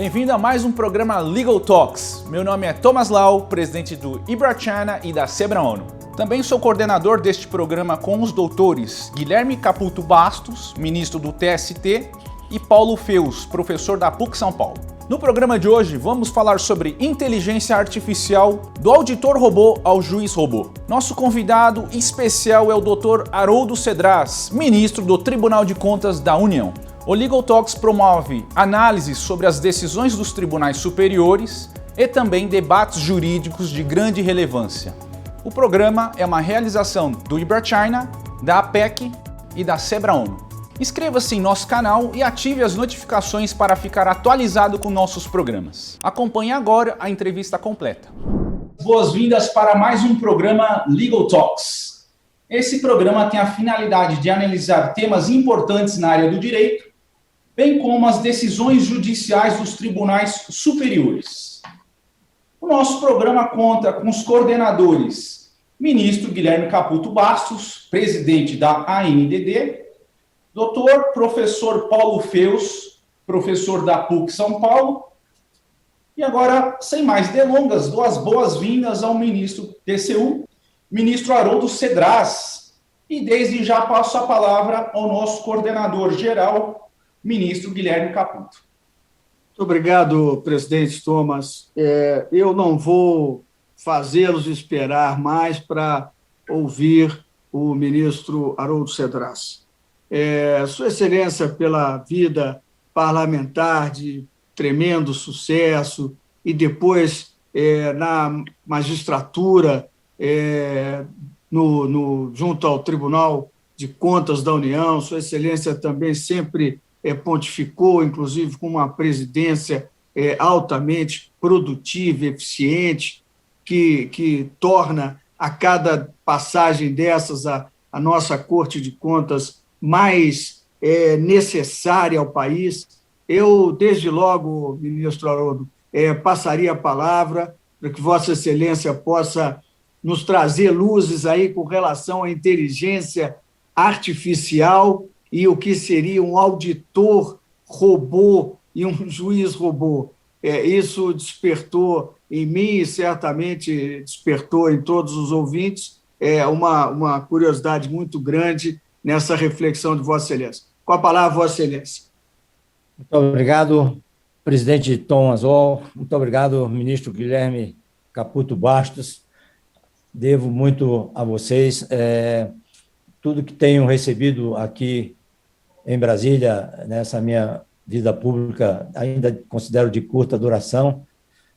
Bem-vindo a mais um programa Legal Talks. Meu nome é Thomas Lau, presidente do IBRA-China e da SEBRA-ONU. Também sou coordenador deste programa com os doutores Guilherme Caputo Bastos, ministro do TST, e Paulo Feus, professor da PUC São Paulo. No programa de hoje, vamos falar sobre inteligência artificial, do auditor robô ao juiz robô. Nosso convidado especial é o Dr. Haroldo Cedras, ministro do Tribunal de Contas da União. O Legal Talks promove análises sobre as decisões dos tribunais superiores e também debates jurídicos de grande relevância. O programa é uma realização do IBRA-China, da APEC e da SEBRA-ONU. Inscreva-se em nosso canal e ative as notificações para ficar atualizado com nossos programas. Acompanhe agora a entrevista completa. Boas-vindas para mais um programa Legal Talks. Esse programa tem a finalidade de analisar temas importantes na área do direito, bem como as decisões judiciais dos tribunais superiores. O nosso programa conta com os coordenadores, ministro Guilherme Caputo Bastos, presidente da ANDD, doutor professor Paulo Feus, professor da PUC São Paulo. E agora, sem mais delongas, dou as boas-vindas ao ministro TCU, ministro Haroldo Cedras, e desde já passo a palavra ao nosso coordenador geral, ministro Guilherme Caputo. Muito obrigado, presidente Thomas. Eu não vou fazê-los esperar mais para ouvir o ministro Haroldo Cedras. Sua Excelência, pela vida parlamentar de tremendo sucesso e depois na magistratura, junto ao Tribunal de Contas da União, Sua Excelência também sempre pontificou, inclusive com uma presidência altamente produtiva, eficiente, que torna a cada passagem dessas a nossa Corte de Contas mais necessária ao país. Eu, desde logo, ministro Haroldo, passaria a palavra para que Vossa Excelência possa nos trazer luzes aí com relação à inteligência artificial e o que seria um auditor robô e um juiz robô. Isso despertou em mim e certamente despertou em todos os ouvintes uma curiosidade muito grande nessa reflexão de Vossa Excelência. Com a palavra, Vossa Excelência. Muito obrigado, presidente Thomas Lau. Muito obrigado, ministro Guilherme Caputo Bastos. Devo muito a vocês. Tudo que tenho recebido aqui em Brasília, nessa minha vida pública, ainda considero de curta duração,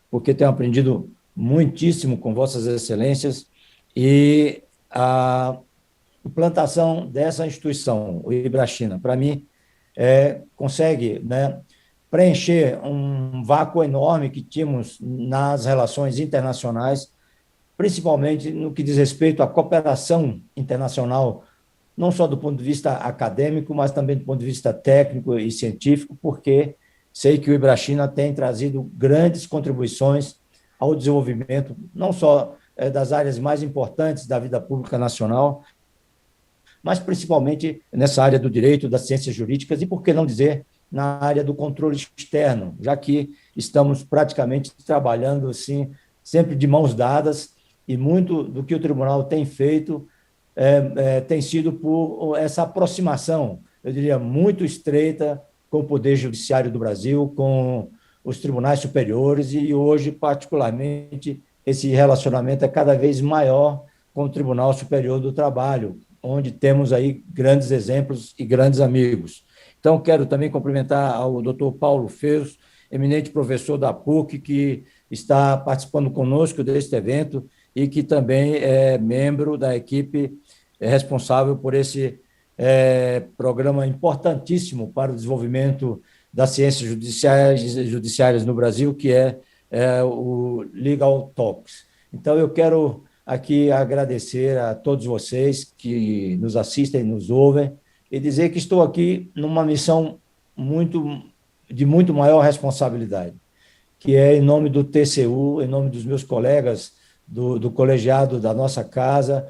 porque tenho aprendido muitíssimo com Vossas Excelências e a implantação dessa instituição, o IBRA-China, para mim, consegue preencher um vácuo enorme que tínhamos nas relações internacionais, principalmente no que diz respeito à cooperação internacional, não só do ponto de vista acadêmico, mas também do ponto de vista técnico e científico, porque sei que o IBRA-China tem trazido grandes contribuições ao desenvolvimento, não só das áreas mais importantes da vida pública nacional, mas principalmente nessa área do direito, das ciências jurídicas e, por que não dizer, na área do controle externo, já que estamos praticamente trabalhando assim, sempre de mãos dadas, e muito do que o tribunal tem feito tem sido por essa aproximação, eu diria, muito estreita com o Poder Judiciário do Brasil, com os tribunais superiores, e hoje, particularmente, esse relacionamento é cada vez maior com o Tribunal Superior do Trabalho, onde temos aí grandes exemplos e grandes amigos. Então, quero também cumprimentar ao doutor Paulo Feus, eminente professor da PUC, que está participando conosco deste evento e que também é membro da equipe responsável por esse programa importantíssimo para o desenvolvimento das ciências judiciárias no Brasil, que é o Legal Talks. Então, eu quero aqui agradecer a todos vocês que nos assistem e nos ouvem e dizer que estou aqui numa missão de muito maior responsabilidade, que é em nome do TCU, em nome dos meus colegas do colegiado da nossa casa,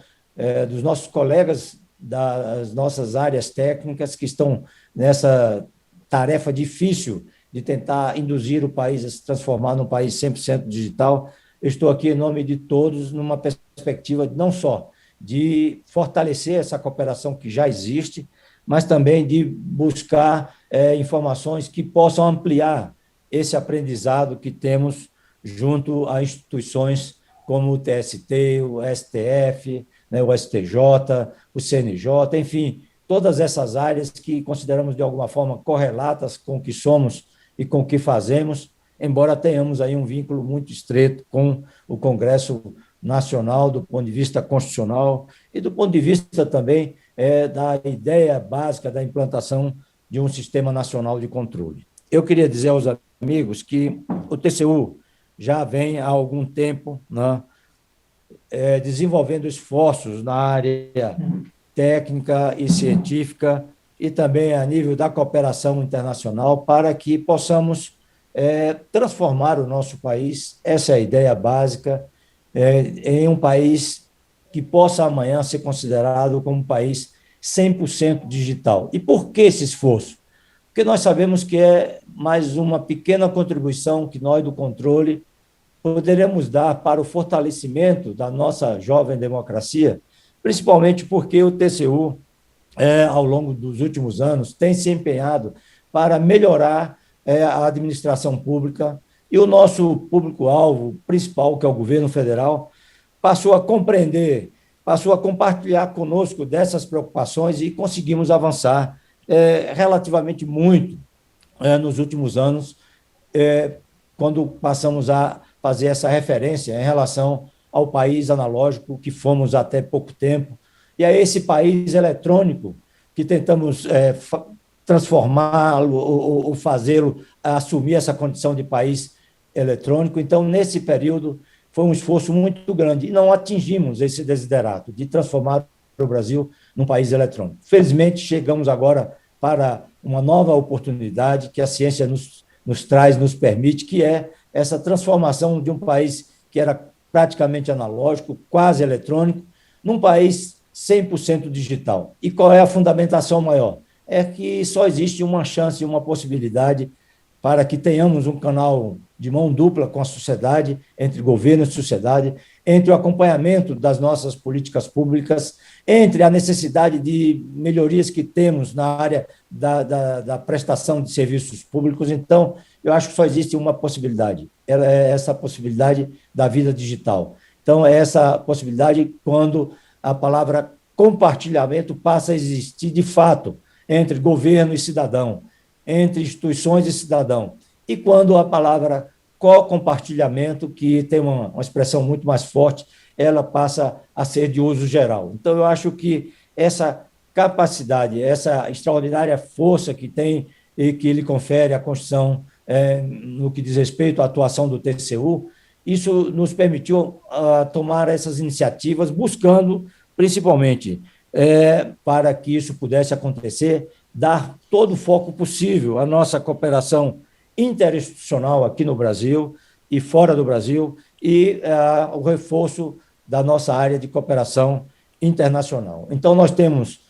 dos nossos colegas das nossas áreas técnicas que estão nessa tarefa difícil de tentar induzir o país a se transformar num país 100% digital. Eu estou aqui em nome de todos, numa perspectiva não só de fortalecer essa cooperação que já existe, mas também de buscar informações que possam ampliar esse aprendizado que temos junto a instituições como o TST, o STF, né, o STJ, o CNJ, enfim, todas essas áreas que consideramos de alguma forma correlatas com o que somos e com o que fazemos, embora tenhamos aí um vínculo muito estreito com o Congresso Nacional, do ponto de vista constitucional e do ponto de vista também da ideia básica da implantação de um sistema nacional de controle. Eu queria dizer aos amigos que o TCU já vem há algum tempo, né, desenvolvendo esforços na área técnica e científica e também a nível da cooperação internacional para que possamos transformar o nosso país, essa é a ideia básica, em um país que possa amanhã ser considerado como um país 100% digital. E por que esse esforço? Porque nós sabemos que é mais uma pequena contribuição que nós do controle poderemos dar para o fortalecimento da nossa jovem democracia, principalmente porque o TCU, ao longo dos últimos anos, tem se empenhado para melhorar a administração pública e o nosso público-alvo principal, que é o governo federal, passou a compreender, passou a compartilhar conosco dessas preocupações e conseguimos avançar relativamente muito nos últimos anos, quando passamos a fazer essa referência em relação ao país analógico que fomos até pouco tempo, e a esse país eletrônico que tentamos transformá-lo ou fazê-lo assumir essa condição de país eletrônico. Então, nesse período, foi um esforço muito grande e não atingimos esse desiderato de transformar o Brasil num país eletrônico. Felizmente, chegamos agora para uma nova oportunidade que a ciência nos traz, nos permite, que é essa transformação de um país que era praticamente analógico, quase eletrônico, num país 100% digital. E qual é a fundamentação maior? É que só existe uma chance, uma possibilidade para que tenhamos um canal de mão dupla com a sociedade, entre governo e sociedade, entre o acompanhamento das nossas políticas públicas, entre a necessidade de melhorias que temos na área da prestação de serviços públicos. Então, eu acho que só existe uma possibilidade, é essa possibilidade da vida digital. Então, é essa possibilidade quando a palavra compartilhamento passa a existir de fato entre governo e cidadão, entre instituições e cidadão. E quando a palavra co-compartilhamento, que tem uma expressão muito mais forte, ela passa a ser de uso geral. Então, eu acho que essa capacidade, essa extraordinária força que tem e que lhe confere a Constituição no que diz respeito à atuação do TCU, isso nos permitiu tomar essas iniciativas, buscando, principalmente, para que isso pudesse acontecer, dar todo o foco possível à nossa cooperação interinstitucional aqui no Brasil e fora do Brasil e o reforço da nossa área de cooperação internacional. Então, nós temos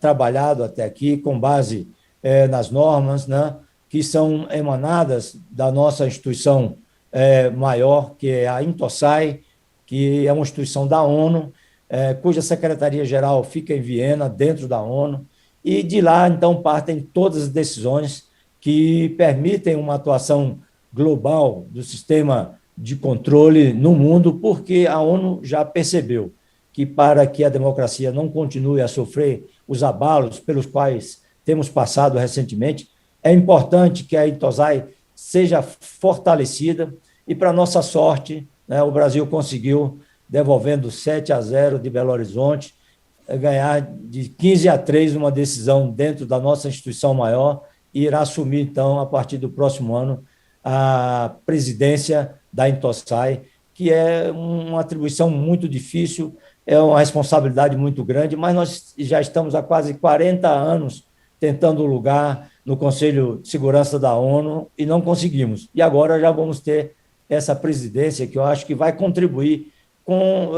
trabalhado até aqui com base nas normas, né, que são emanadas da nossa instituição maior, que é a Intosai, que é uma instituição da ONU, cuja secretaria-geral fica em Viena, dentro da ONU, e de lá, então, partem todas as decisões que permitem uma atuação global do sistema de controle no mundo, porque a ONU já percebeu que, para que a democracia não continue a sofrer os abalos pelos quais temos passado recentemente, é importante que a Intosai seja fortalecida e, para nossa sorte, né, o Brasil conseguiu, devolvendo 7-0 de Belo Horizonte, ganhar de 15-3 uma decisão dentro da nossa instituição maior e irá assumir, então, a partir do próximo ano, a presidência da Intosai, que é uma atribuição muito difícil, é uma responsabilidade muito grande, mas nós já estamos há quase 40 anos tentando lugar no Conselho de Segurança da ONU e não conseguimos. E agora já vamos ter essa presidência que eu acho que vai contribuir com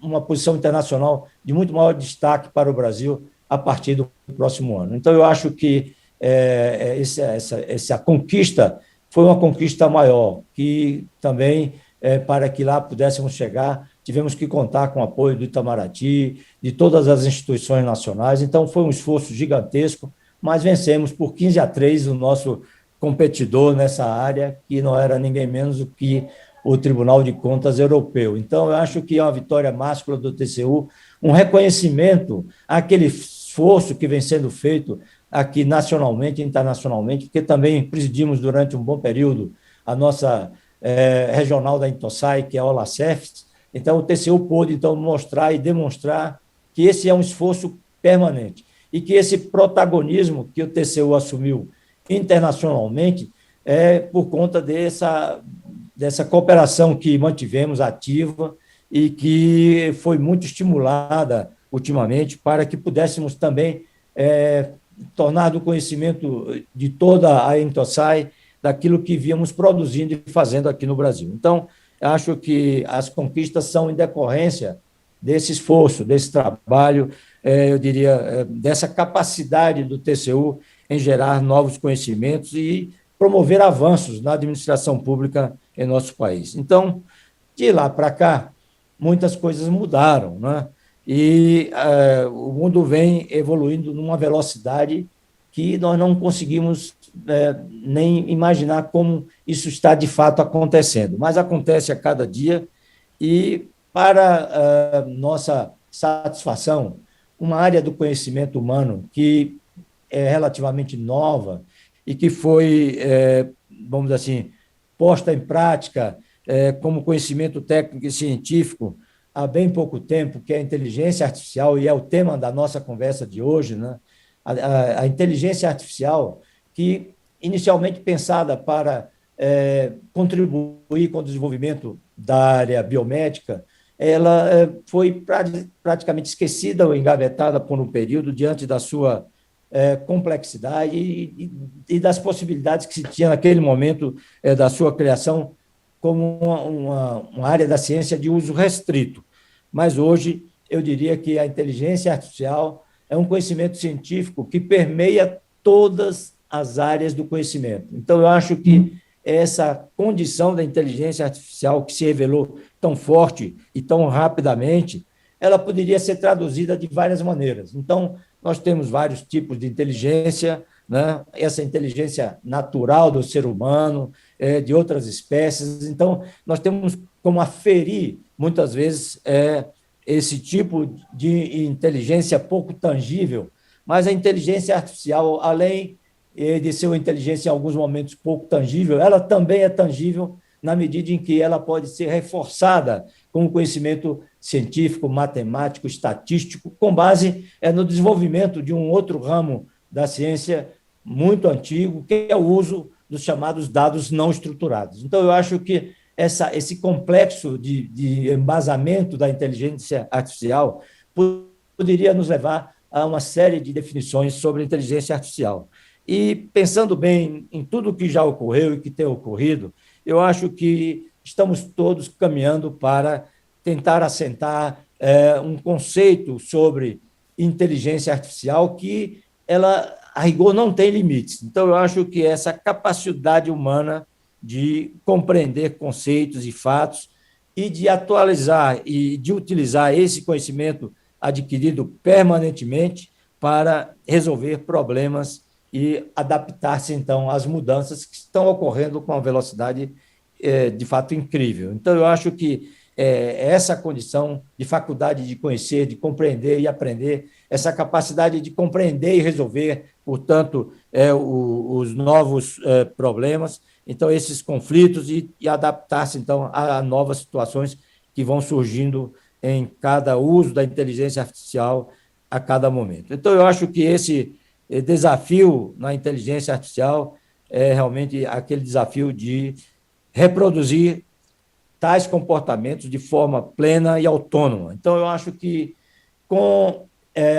uma posição internacional de muito maior destaque para o Brasil a partir do próximo ano. Então, eu acho que essa conquista foi uma conquista maior, que também, para que lá pudéssemos chegar, tivemos que contar com o apoio do Itamaraty, de todas as instituições nacionais, então foi um esforço gigantesco, mas vencemos por 15-3 o nosso competidor nessa área, que não era ninguém menos do que o Tribunal de Contas Europeu. Então, eu acho que é uma vitória máscula do TCU, um reconhecimento àquele esforço que vem sendo feito aqui nacionalmente e internacionalmente, porque também presidimos durante um bom período a nossa regional da Intosai, que é a Olacefs. Então, o TCU pôde então, mostrar e demonstrar que esse é um esforço permanente e que esse protagonismo que o TCU assumiu internacionalmente é por conta dessa cooperação que mantivemos ativa e que foi muito estimulada ultimamente para que pudéssemos também tornar do conhecimento de toda a Intosai daquilo que víamos produzindo e fazendo aqui no Brasil. Então, acho que as conquistas são em decorrência desse esforço, desse trabalho, eu diria, dessa capacidade do TCU em gerar novos conhecimentos e promover avanços na administração pública em nosso país. Então, de lá para cá, muitas coisas mudaram, né? E o mundo vem evoluindo numa velocidade que nós não conseguimos nem imaginar como isso está de fato acontecendo, mas acontece a cada dia e, para nossa satisfação, uma área do conhecimento humano que é relativamente nova e que foi, vamos dizer assim, posta em prática como conhecimento técnico e científico há bem pouco tempo, que é a inteligência artificial, e é o tema da nossa conversa de hoje, né? A inteligência artificial, que inicialmente pensada para contribuir com o desenvolvimento da área biomédica, ela foi praticamente esquecida ou engavetada por um período diante da sua complexidade e das possibilidades que se tinha naquele momento da sua criação como uma área da ciência de uso restrito. Mas hoje eu diria que a inteligência artificial é um conhecimento científico que permeia todas as áreas do conhecimento. Então, eu acho que essa condição da inteligência artificial que se revelou tão forte e tão rapidamente, ela poderia ser traduzida de várias maneiras. Então, nós temos vários tipos de inteligência, né? Essa inteligência natural do ser humano, de outras espécies. Então, nós temos como aferir, muitas vezes, esse tipo de inteligência pouco tangível, mas a inteligência artificial, além de ser uma inteligência em alguns momentos pouco tangível, ela também é tangível na medida em que ela pode ser reforçada com o conhecimento científico, matemático, estatístico, com base no desenvolvimento de um outro ramo da ciência muito antigo, que é o uso dos chamados dados não estruturados. Então, eu acho que esse complexo de embasamento da inteligência artificial poderia nos levar a uma série de definições sobre a inteligência artificial. E, pensando bem em tudo o que já ocorreu e que tem ocorrido, eu acho que estamos todos caminhando para tentar assentar um conceito sobre inteligência artificial que ela, a rigor, não tem limites. Então, eu acho que essa capacidade humana de compreender conceitos e fatos e de atualizar e de utilizar esse conhecimento adquirido permanentemente para resolver problemas e adaptar-se, então, às mudanças que estão ocorrendo com uma velocidade, de fato, incrível. Então, eu acho que essa condição de faculdade de conhecer, de compreender e aprender, essa capacidade de compreender e resolver, portanto, os novos problemas, então, esses conflitos e adaptar-se, então, a novas situações que vão surgindo em cada uso da inteligência artificial a cada momento. Então, eu acho que esse desafio na inteligência artificial é realmente aquele desafio de reproduzir tais comportamentos de forma plena e autônoma. Então, eu acho que com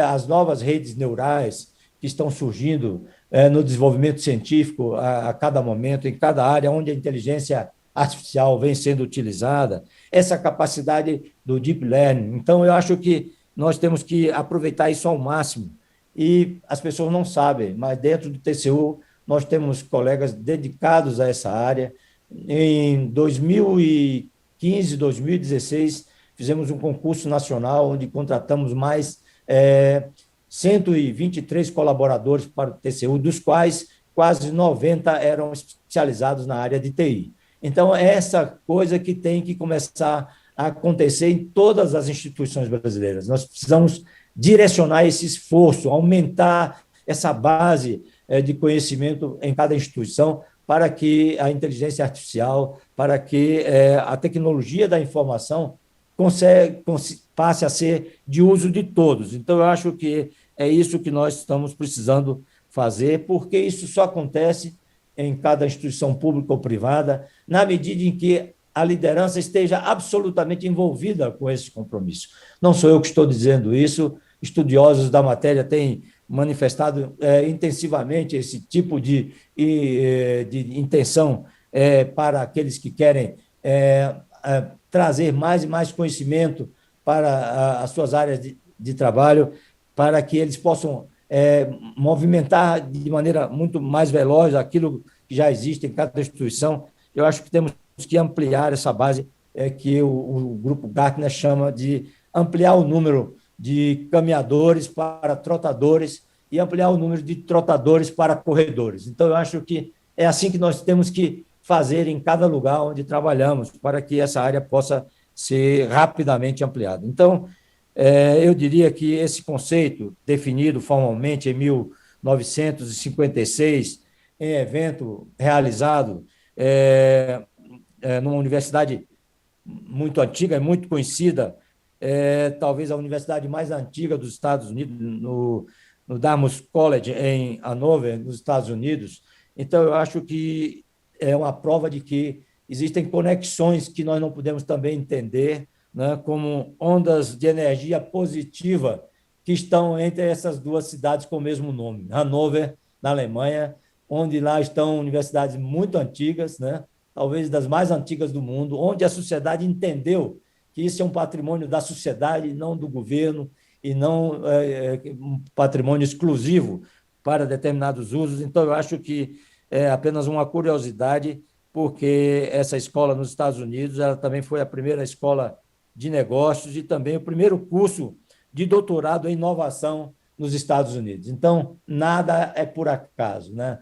as novas redes neurais que estão surgindo no desenvolvimento científico a cada momento, em cada área onde a inteligência artificial vem sendo utilizada, essa capacidade do deep learning. Então, eu acho que nós temos que aproveitar isso ao máximo e as pessoas não sabem, mas dentro do TCU nós temos colegas dedicados a essa área. Em 2015, 2016, fizemos um concurso nacional onde contratamos mais 123 colaboradores para o TCU, dos quais quase 90 eram especializados na área de TI. Então, é essa coisa que tem que começar a acontecer em todas as instituições brasileiras. Nós precisamos direcionar esse esforço, aumentar essa base de conhecimento em cada instituição para que a inteligência artificial, para que a tecnologia da informação passe a ser de uso de todos. Então, eu acho que é isso que nós estamos precisando fazer, porque isso só acontece em cada instituição pública ou privada, na medida em que a liderança esteja absolutamente envolvida com esse compromisso. Não sou eu que estou dizendo isso, estudiosos da matéria têm manifestado intensivamente esse tipo de intenção para aqueles que querem trazer mais e mais conhecimento para as suas áreas de trabalho, para que eles possam movimentar de maneira muito mais veloz aquilo que já existe em cada instituição. Eu acho que temos que ampliar essa base que o Grupo Gartner chama de ampliar o número de caminhadores para trotadores e ampliar o número de trotadores para corredores. Então, eu acho que é assim que nós temos que fazer em cada lugar onde trabalhamos, para que essa área possa ser rapidamente ampliada. Então, eu diria que esse conceito, definido formalmente em 1956, em evento realizado numa universidade muito antiga e muito conhecida, talvez a universidade mais antiga dos Estados Unidos, no Dartmouth College, em Hanover, nos Estados Unidos. Então, eu acho que é uma prova de que existem conexões que nós não podemos também entender, né, como ondas de energia positiva que estão entre essas duas cidades com o mesmo nome. Hanover, na Alemanha, onde lá estão universidades muito antigas, né, talvez das mais antigas do mundo, onde a sociedade entendeu que isso é um patrimônio da sociedade, não do governo, e não um patrimônio exclusivo para determinados usos. Então, eu acho que é apenas uma curiosidade, porque essa escola nos Estados Unidos ela também foi a primeira escola de negócios e também o primeiro curso de doutorado em inovação nos Estados Unidos. Então, nada é por acaso, né?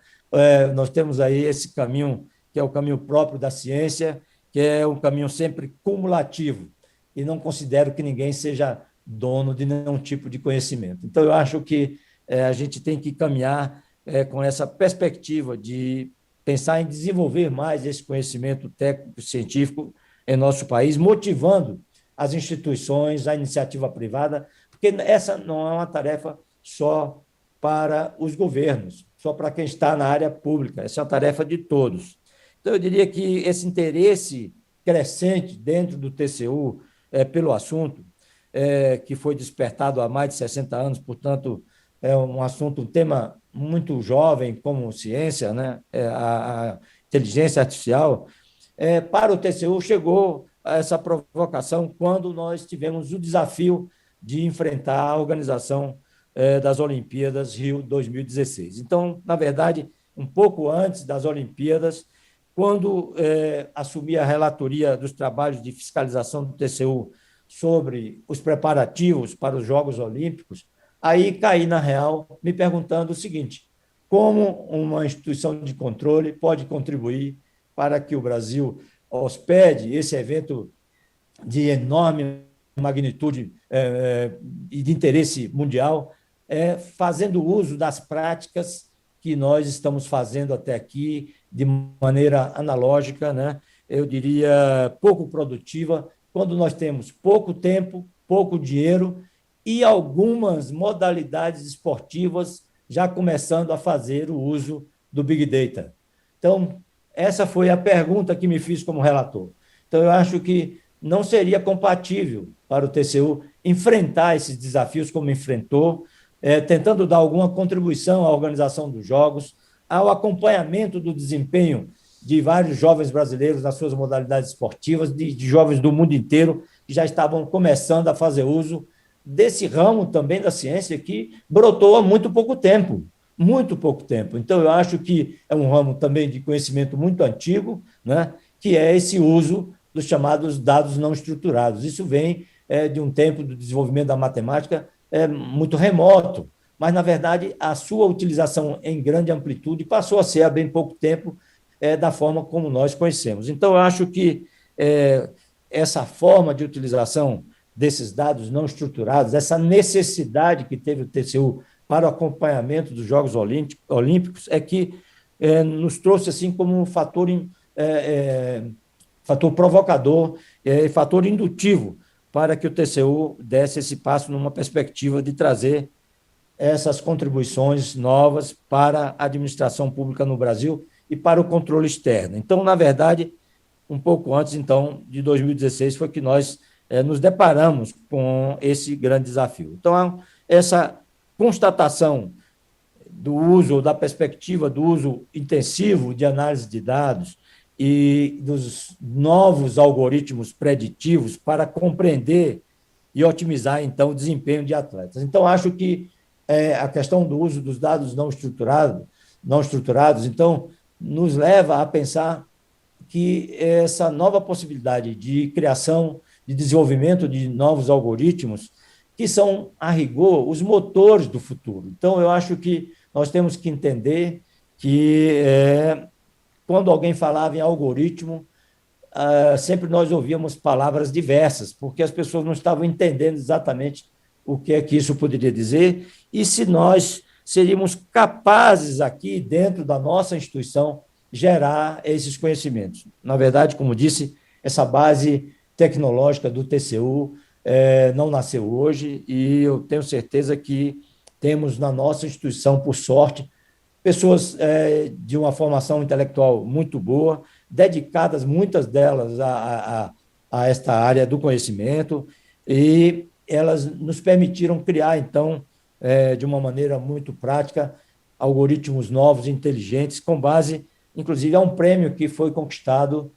Nós temos aí esse caminho, que é o caminho próprio da ciência, que é um caminho sempre cumulativo, e não considero que ninguém seja dono de nenhum tipo de conhecimento. Então, eu acho que a gente tem que caminhar com essa perspectiva de pensar em desenvolver mais esse conhecimento técnico-científico em nosso país, motivando as instituições, a iniciativa privada, porque essa não é uma tarefa só para os governos, só para quem está na área pública, essa é uma tarefa de todos. Então, eu diria que esse interesse crescente dentro do TCU pelo assunto, que foi despertado há mais de 60 anos, portanto, é um assunto, um tema muito jovem como ciência, né? A inteligência artificial, para o TCU chegou a essa provocação quando nós tivemos o desafio de enfrentar a organização das Olimpíadas Rio 2016. Então, na verdade, um pouco antes das Olimpíadas, quando assumi a relatoria dos trabalhos de fiscalização do TCU sobre os preparativos para os Jogos Olímpicos, aí caí na real me perguntando o seguinte: como uma instituição de controle pode contribuir para que o Brasil hospede esse evento de enorme magnitude e de interesse mundial, fazendo uso das práticas que nós estamos fazendo até aqui de maneira analógica, né? Eu diria pouco produtiva, quando nós temos pouco tempo, pouco dinheiro e algumas modalidades esportivas já começando a fazer o uso do Big Data. Então, essa foi a pergunta que me fiz como relator. Então, eu acho que não seria compatível para o TCU enfrentar esses desafios como enfrentou, tentando dar alguma contribuição à organização dos Jogos, ao acompanhamento do desempenho de vários jovens brasileiros nas suas modalidades esportivas, de jovens do mundo inteiro que já estavam começando a fazer uso desse ramo também da ciência que brotou há muito pouco tempo, muito pouco tempo. Então, eu acho que é um ramo também de conhecimento muito antigo, né, que é esse uso dos chamados dados não estruturados. Isso vem de um tempo do desenvolvimento da matemática muito remoto, mas, na verdade, a sua utilização em grande amplitude passou a ser, há bem pouco tempo, da forma como nós conhecemos. Então, eu acho que essa forma de utilização desses dados não estruturados, essa necessidade que teve o TCU para o acompanhamento dos Jogos Olímpicos, é que nos trouxe assim como um fator provocador, fator indutivo para que o TCU desse esse passo numa perspectiva de trazer essas contribuições novas para a administração pública no Brasil e para o controle externo. Então, na verdade, um pouco antes então de 2016 foi que nós nos deparamos com esse grande desafio. Então, essa constatação do uso, ou da perspectiva do uso intensivo de análise de dados e dos novos algoritmos preditivos para compreender e otimizar, então, o desempenho de atletas. Então, acho que a questão do uso dos dados não estruturados, então, nos leva a pensar que essa nova possibilidade de criação, de desenvolvimento de novos algoritmos, que são, a rigor, os motores do futuro. Então, eu acho que nós temos que entender que, quando alguém falava em algoritmo, sempre nós ouvíamos palavras diversas, porque as pessoas não estavam entendendo exatamente o que é que isso poderia dizer e se nós seríamos capazes aqui, dentro da nossa instituição, gerar esses conhecimentos. Na verdade, como disse, essa base tecnológica do TCU não nasceu hoje e eu tenho certeza que temos na nossa instituição, por sorte, pessoas de uma formação intelectual muito boa, dedicadas, muitas delas, a esta área do conhecimento, e elas nos permitiram criar, então, de uma maneira muito prática, algoritmos novos, inteligentes, com base, inclusive, a um prêmio que foi conquistado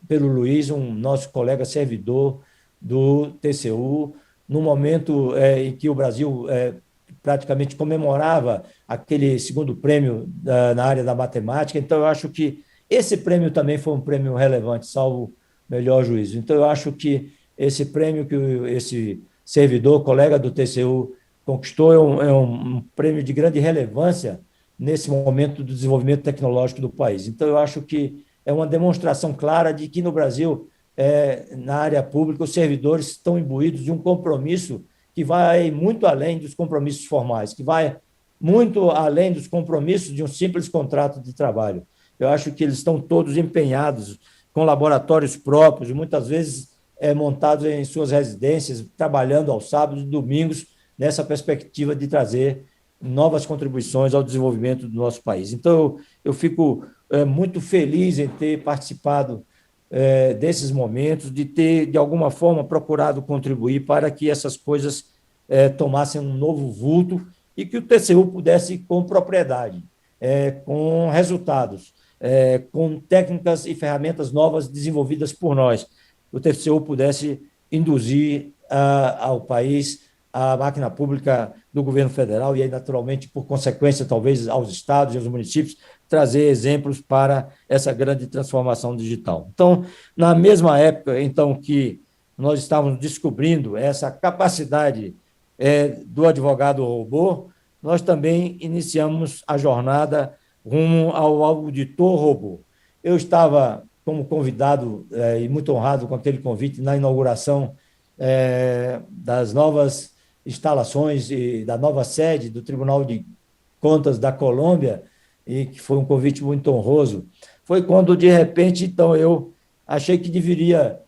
pelo Luiz, um nosso colega servidor do TCU, no momento em que o Brasil praticamente comemorava aquele segundo prêmio na área da matemática. Então, eu acho que esse prêmio também foi um prêmio relevante, salvo melhor juízo. Então, eu acho que esse prêmio que esse servidor, colega do TCU, conquistou é um prêmio de grande relevância nesse momento do desenvolvimento tecnológico do país. Então, eu acho que é uma demonstração clara de que no Brasil, na área pública, os servidores estão imbuídos de um compromisso que vai muito além dos compromissos formais, que vai muito além dos compromissos de um simples contrato de trabalho. Eu acho que eles estão todos empenhados com laboratórios próprios, muitas vezes montados em suas residências, trabalhando aos sábados e domingos, nessa perspectiva de trazer novas contribuições ao desenvolvimento do nosso país. Então, eu fico muito feliz em ter participado desses momentos, de ter, de alguma forma, procurado contribuir para que essas coisas tomassem um novo vulto e que o TCU pudesse, com propriedade, com resultados, com técnicas e ferramentas novas desenvolvidas por nós, o TCU pudesse induzir ao país a máquina pública do governo federal e aí, naturalmente, por consequência, talvez, aos estados e aos municípios, trazer exemplos para essa grande transformação digital. Então, na mesma época então, que nós estávamos descobrindo essa capacidade do advogado robô, nós também iniciamos a jornada rumo ao auditor robô. Eu estava como convidado e muito honrado com aquele convite na inauguração das novas instalações e da nova sede do Tribunal de Contas da Colômbia, e que foi um convite muito honroso. Foi quando, de repente, então, eu achei que deveria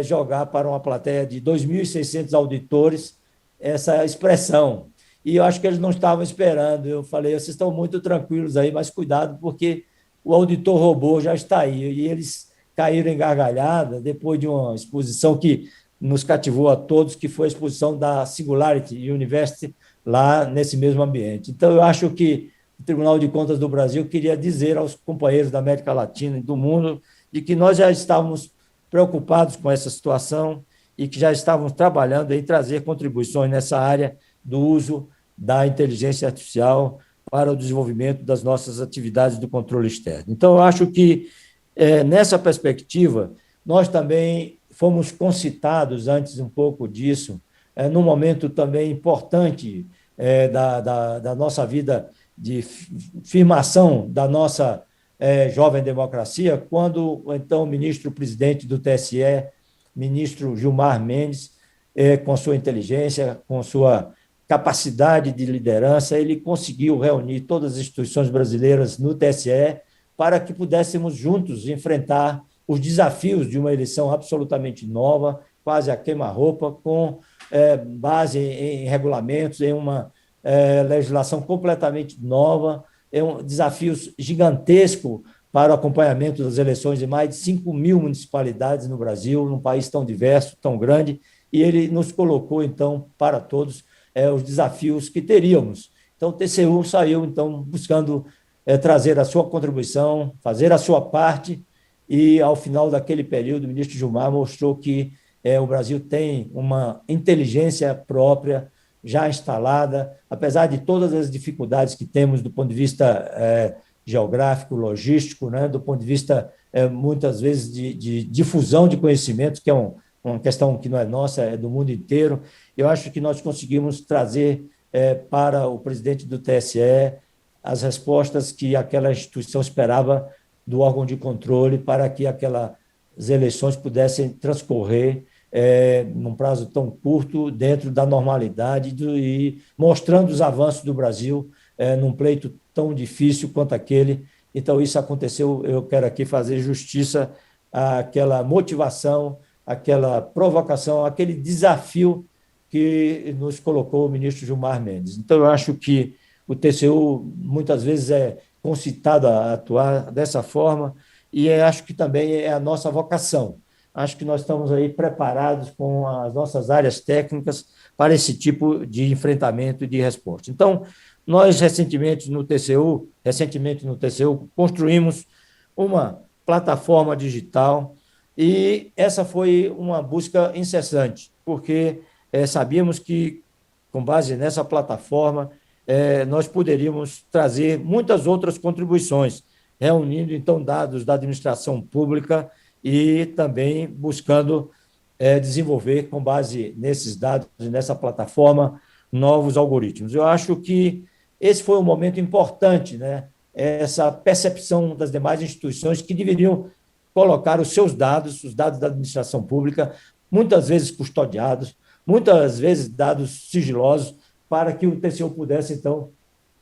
jogar para uma plateia de 2.600 auditores essa expressão. E eu acho que eles não estavam esperando. Eu falei, vocês estão muito tranquilos aí, mas cuidado, porque o auditor robô já está aí. E eles caíram em gargalhada depois de uma exposição que nos cativou a todos, que foi a exposição da Singularity University lá nesse mesmo ambiente. Então, eu acho que o Tribunal de Contas do Brasil queria dizer aos companheiros da América Latina e do mundo de que nós já estávamos preocupados com essa situação e que já estavam trabalhando em trazer contribuições nessa área do uso da inteligência artificial para o desenvolvimento das nossas atividades do controle externo. Então, eu acho que, nessa perspectiva, nós também fomos concitados, antes um pouco disso, num momento também importante da nossa vida de firmação da nossa jovem democracia, quando, então, o ministro-presidente do TSE, ministro Gilmar Mendes, com sua inteligência, com sua capacidade de liderança, ele conseguiu reunir todas as instituições brasileiras no TSE para que pudéssemos juntos enfrentar os desafios de uma eleição absolutamente nova, quase a queima-roupa, com base em regulamentos, em uma legislação completamente nova, desafios gigantescos para o acompanhamento das eleições de mais de 5.000 municipalidades no Brasil, num país tão diverso, tão grande, e ele nos colocou, então, para todos, os desafios que teríamos. Então, o TCU saiu, então, buscando trazer a sua contribuição, fazer a sua parte, e, ao final daquele período, o ministro Gilmar mostrou que o Brasil tem uma inteligência própria, já instalada, apesar de todas as dificuldades que temos do ponto de vista geográfico, logístico, né, do ponto de vista, muitas vezes, de difusão de conhecimentos, que é uma questão que não é nossa, é do mundo inteiro. Eu acho que nós conseguimos trazer para o presidente do TSE as respostas que aquela instituição esperava do órgão de controle para que aquelas eleições pudessem transcorrer num prazo tão curto, dentro da normalidade e mostrando os avanços do Brasil num pleito tão difícil quanto aquele. Então, isso aconteceu. Eu quero aqui fazer justiça àquela motivação, aquela provocação, aquele desafio que nos colocou o ministro Gilmar Mendes. Então, eu acho que o TCU muitas vezes é concitado a atuar dessa forma e acho que também é a nossa vocação. Acho que nós estamos aí preparados com as nossas áreas técnicas para esse tipo de enfrentamento e de resposta. Então, nós recentemente no TCU, construímos uma plataforma digital e essa foi uma busca incessante, porque sabíamos que, com base nessa plataforma, nós poderíamos trazer muitas outras contribuições, reunindo, então, dados da administração pública e também buscando desenvolver, com base nesses dados e nessa plataforma, novos algoritmos. Eu acho que esse foi um momento importante, né? Essa percepção das demais instituições que deveriam colocar os seus dados, os dados da administração pública, muitas vezes custodiados, muitas vezes dados sigilosos, para que o TCU pudesse, então,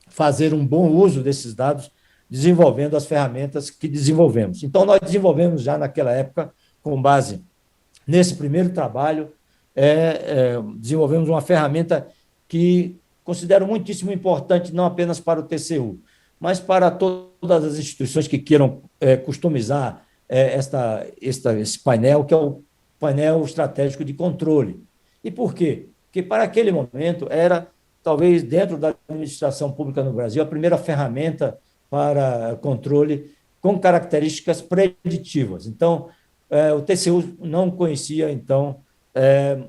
fazer um bom uso desses dados, desenvolvendo as ferramentas que desenvolvemos. Então, nós desenvolvemos já naquela época, com base nesse primeiro trabalho, desenvolvemos uma ferramenta que considero muitíssimo importante, não apenas para o TCU, mas para todas as instituições que queiram customizar esse painel, que é o painel estratégico de controle. E por quê? Porque, para aquele momento, era, talvez, dentro da administração pública no Brasil, a primeira ferramenta para controle com características preditivas. Então, o TCU não conhecia, então,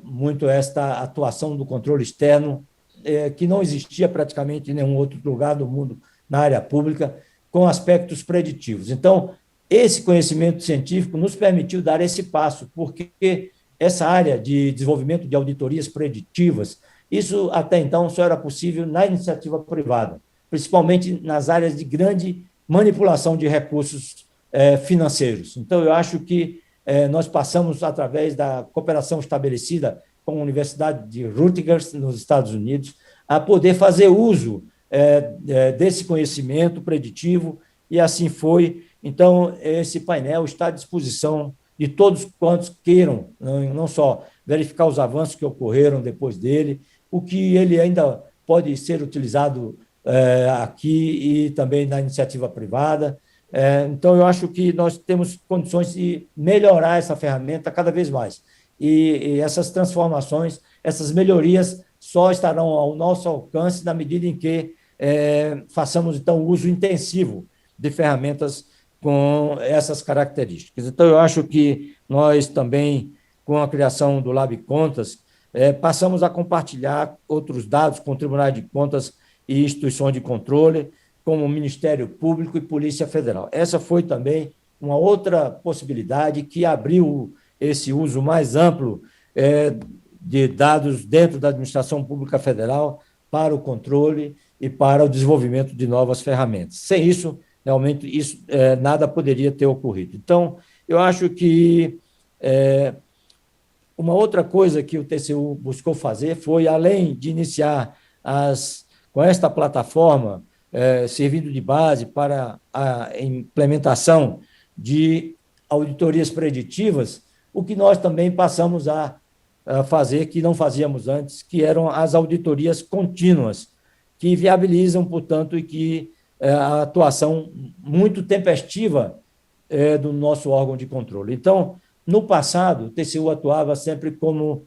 muito esta atuação do controle externo, que não existia praticamente em nenhum outro lugar do mundo na área pública, com aspectos preditivos. Então, esse conhecimento científico nos permitiu dar esse passo, porque essa área de desenvolvimento de auditorias preditivas, isso até então só era possível na iniciativa privada, principalmente nas áreas de grande manipulação de recursos financeiros. Então, eu acho que nós passamos, através da cooperação estabelecida com a Universidade de Rutgers, nos Estados Unidos, a poder fazer uso desse conhecimento preditivo, e assim foi. Então, esse painel está à disposição de todos quantos queiram, não só verificar os avanços que ocorreram depois dele, o que ele ainda pode ser utilizado aqui e também na iniciativa privada. Então, eu acho que nós temos condições de melhorar essa ferramenta cada vez mais. E essas transformações, essas melhorias só estarão ao nosso alcance na medida em que façamos, então, uso intensivo de ferramentas com essas características. Então, eu acho que nós também com a criação do Lab Contas, passamos a compartilhar outros dados com tribunais de contas e instituições de controle, como o Ministério Público e Polícia Federal. Essa foi também uma outra possibilidade que abriu esse uso mais amplo de dados dentro da administração pública federal para o controle e para o desenvolvimento de novas ferramentas. Sem isso, realmente, nada poderia ter ocorrido. Então, eu acho que uma outra coisa que o TCU buscou fazer foi, além de iniciar com esta plataforma, servindo de base para a implementação de auditorias preditivas, o que nós também passamos a fazer, que não fazíamos antes, que eram as auditorias contínuas, que viabilizam, portanto, e que a atuação muito tempestiva do nosso órgão de controle. Então, no passado, o TCU atuava sempre como,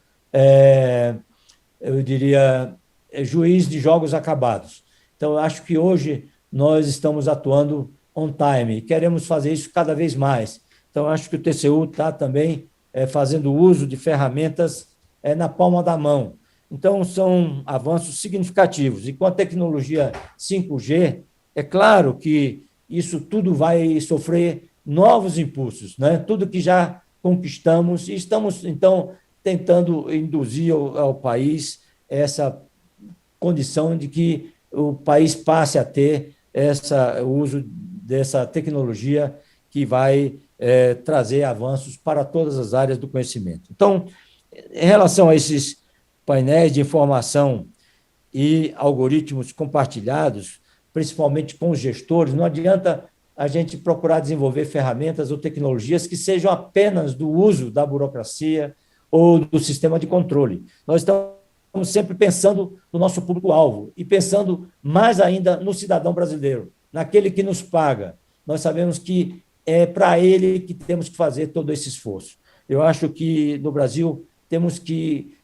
eu diria, juiz de jogos acabados. Então, eu acho que hoje nós estamos atuando on time e queremos fazer isso cada vez mais. Então, eu acho que o TCU está também fazendo uso de ferramentas na palma da mão. Então, são avanços significativos. E com a tecnologia 5G, é claro que isso tudo vai sofrer novos impulsos, né? Tudo que já conquistamos, e estamos, então, tentando induzir ao país essa condição de que o país passe a ter o uso dessa tecnologia que vai trazer avanços para todas as áreas do conhecimento. Então, em relação a esses painéis de informação e algoritmos compartilhados, principalmente com os gestores, não adianta a gente procurar desenvolver ferramentas ou tecnologias que sejam apenas do uso da burocracia ou do sistema de controle. Nós estamos sempre pensando no nosso público-alvo e pensando mais ainda no cidadão brasileiro, naquele que nos paga. Nós sabemos que é para ele que temos que fazer todo esse esforço. Eu acho que, no Brasil, temos que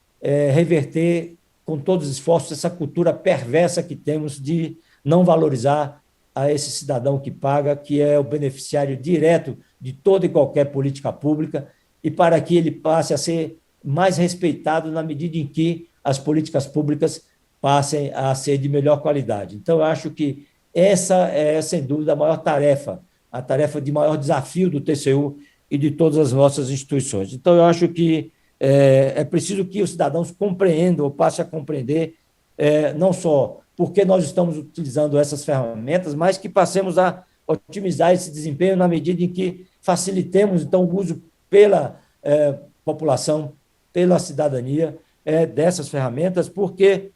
reverter, com todos os esforços, essa cultura perversa que temos de não valorizar a esse cidadão que paga, que é o beneficiário direto de toda e qualquer política pública, e para que ele passe a ser mais respeitado na medida em que as políticas públicas passem a ser de melhor qualidade. Então, eu acho que essa é, sem dúvida, a maior tarefa, a tarefa de maior desafio do TCU e de todas as nossas instituições. Então, eu acho que é preciso que os cidadãos compreendam, ou passem a compreender, não só porque nós estamos utilizando essas ferramentas, mas que passemos a otimizar esse desempenho na medida em que facilitemos, então, o uso pela população, pela cidadania dessas ferramentas, porque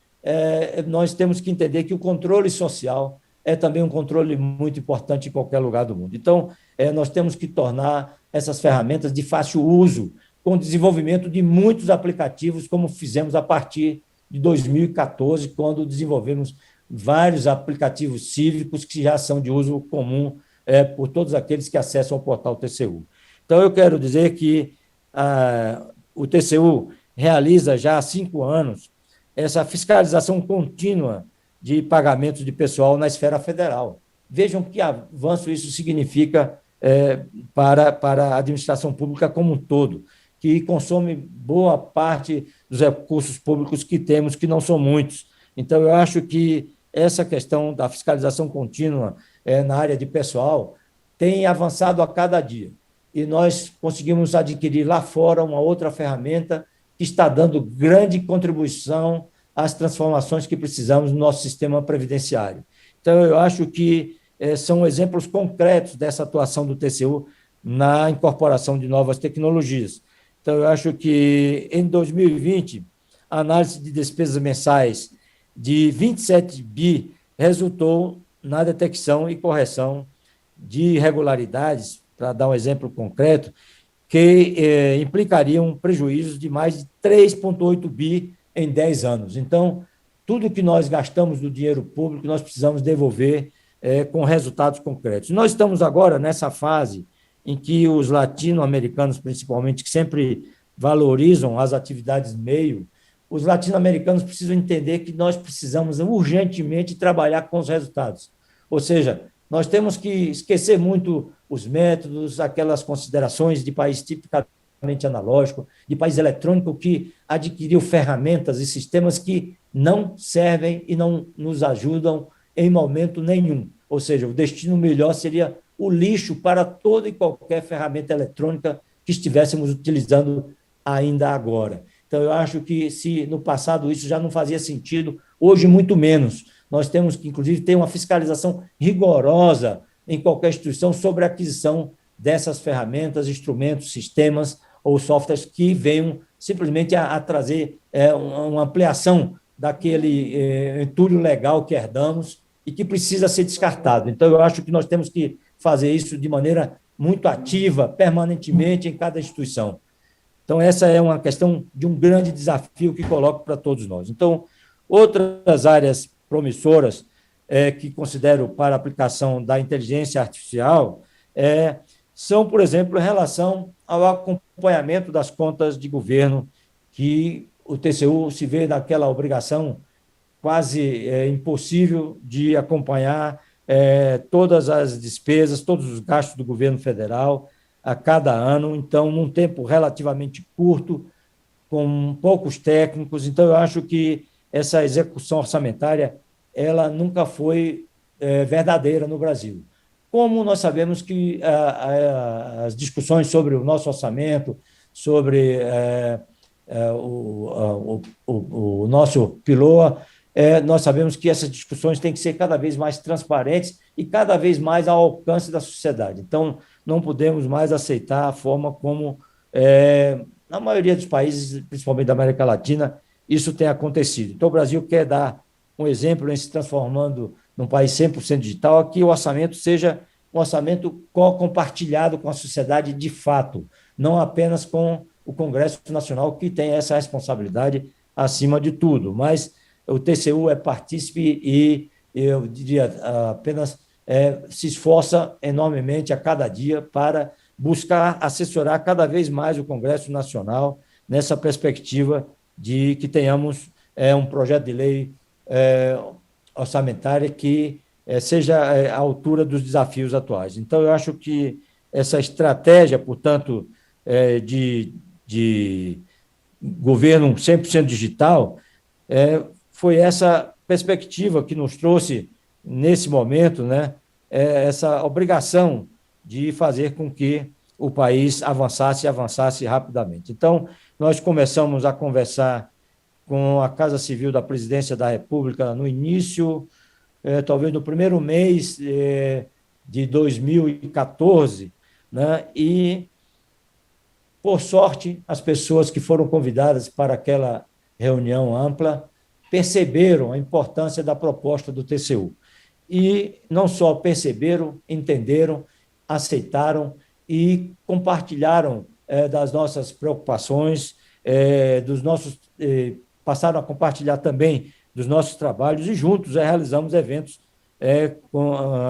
nós temos que entender que o controle social é também um controle muito importante em qualquer lugar do mundo. Então, nós temos que tornar essas ferramentas de fácil uso, com o desenvolvimento de muitos aplicativos, como fizemos a partir de 2014, quando desenvolvemos vários aplicativos cívicos que já são de uso comum por todos aqueles que acessam o portal TCU. Então, eu quero dizer que o TCU realiza já há 5 anos essa fiscalização contínua de pagamentos de pessoal na esfera federal. Vejam que avanço isso significa para a administração pública como um todo, que consome boa parte dos recursos públicos que temos, que não são muitos. Então, eu acho que essa questão da fiscalização contínua na área de pessoal tem avançado a cada dia. E nós conseguimos adquirir lá fora uma outra ferramenta que está dando grande contribuição às transformações que precisamos no nosso sistema previdenciário. Então, eu acho que são exemplos concretos dessa atuação do TCU na incorporação de novas tecnologias. Então, eu acho que, em 2020, a análise de despesas mensais de 27 bi resultou na detecção e correção de irregularidades, para dar um exemplo concreto, que implicariam prejuízos de mais de 3,8 bi em 10 anos. Então, tudo que nós gastamos do dinheiro público, nós precisamos devolver com resultados concretos. Nós estamos agora nessa fase em que os latino-americanos, principalmente, que sempre valorizam as atividades meio, os latino-americanos precisam entender que nós precisamos urgentemente trabalhar com os resultados. Ou seja, nós temos que esquecer muito os métodos, aquelas considerações de país basicamente analógico, de país eletrônico que adquiriu ferramentas e sistemas que não servem e não nos ajudam em momento nenhum. Ou seja, o destino melhor seria o lixo para toda e qualquer ferramenta eletrônica que estivéssemos utilizando ainda agora. Então, eu acho que se no passado isso já não fazia sentido, hoje muito menos. Nós temos que, inclusive, ter uma fiscalização rigorosa em qualquer instituição sobre a aquisição dessas ferramentas, instrumentos, sistemas ou softwares que venham simplesmente a trazer uma ampliação daquele entulho legal que herdamos e que precisa ser descartado. Então, eu acho que nós temos que fazer isso de maneira muito ativa, permanentemente, em cada instituição. Então, essa é uma questão de um grande desafio que coloco para todos nós. Então, outras áreas promissoras que considero para a aplicação da inteligência artificial são, por exemplo, em relação ao acompanhamento das contas de governo, que o TCU se vê naquela obrigação quase impossível de acompanhar todas as despesas, todos os gastos do governo federal a cada ano, então, num tempo relativamente curto, com poucos técnicos. Então, eu acho que essa execução orçamentária ela nunca foi verdadeira no Brasil. Como nós sabemos que as discussões sobre o nosso orçamento, sobre o nosso PILOA, nós sabemos que essas discussões têm que ser cada vez mais transparentes e cada vez mais ao alcance da sociedade. Então, não podemos mais aceitar a forma como, na maioria dos países, principalmente da América Latina, isso tem acontecido. Então, o Brasil quer dar um exemplo em se transformando num país 100% digital, que o orçamento seja um orçamento compartilhado com a sociedade de fato, não apenas com o Congresso Nacional, que tem essa responsabilidade acima de tudo. Mas o TCU é partícipe e, eu diria, apenas se esforça enormemente a cada dia para buscar assessorar cada vez mais o Congresso Nacional nessa perspectiva de que tenhamos um projeto de lei orçamentária que seja à altura dos desafios atuais. Então, eu acho que essa estratégia, portanto, de governo 100% digital, foi essa perspectiva que nos trouxe, nesse momento, né, essa obrigação de fazer com que o país avançasse rapidamente. Então, nós começamos a conversar com a Casa Civil da Presidência da República no início, talvez no primeiro mês de 2014, né? E, por sorte, as pessoas que foram convidadas para aquela reunião ampla perceberam a importância da proposta do TCU. E não só perceberam, entenderam, aceitaram e compartilharam das nossas preocupações, passaram a compartilhar também dos nossos trabalhos e juntos realizamos eventos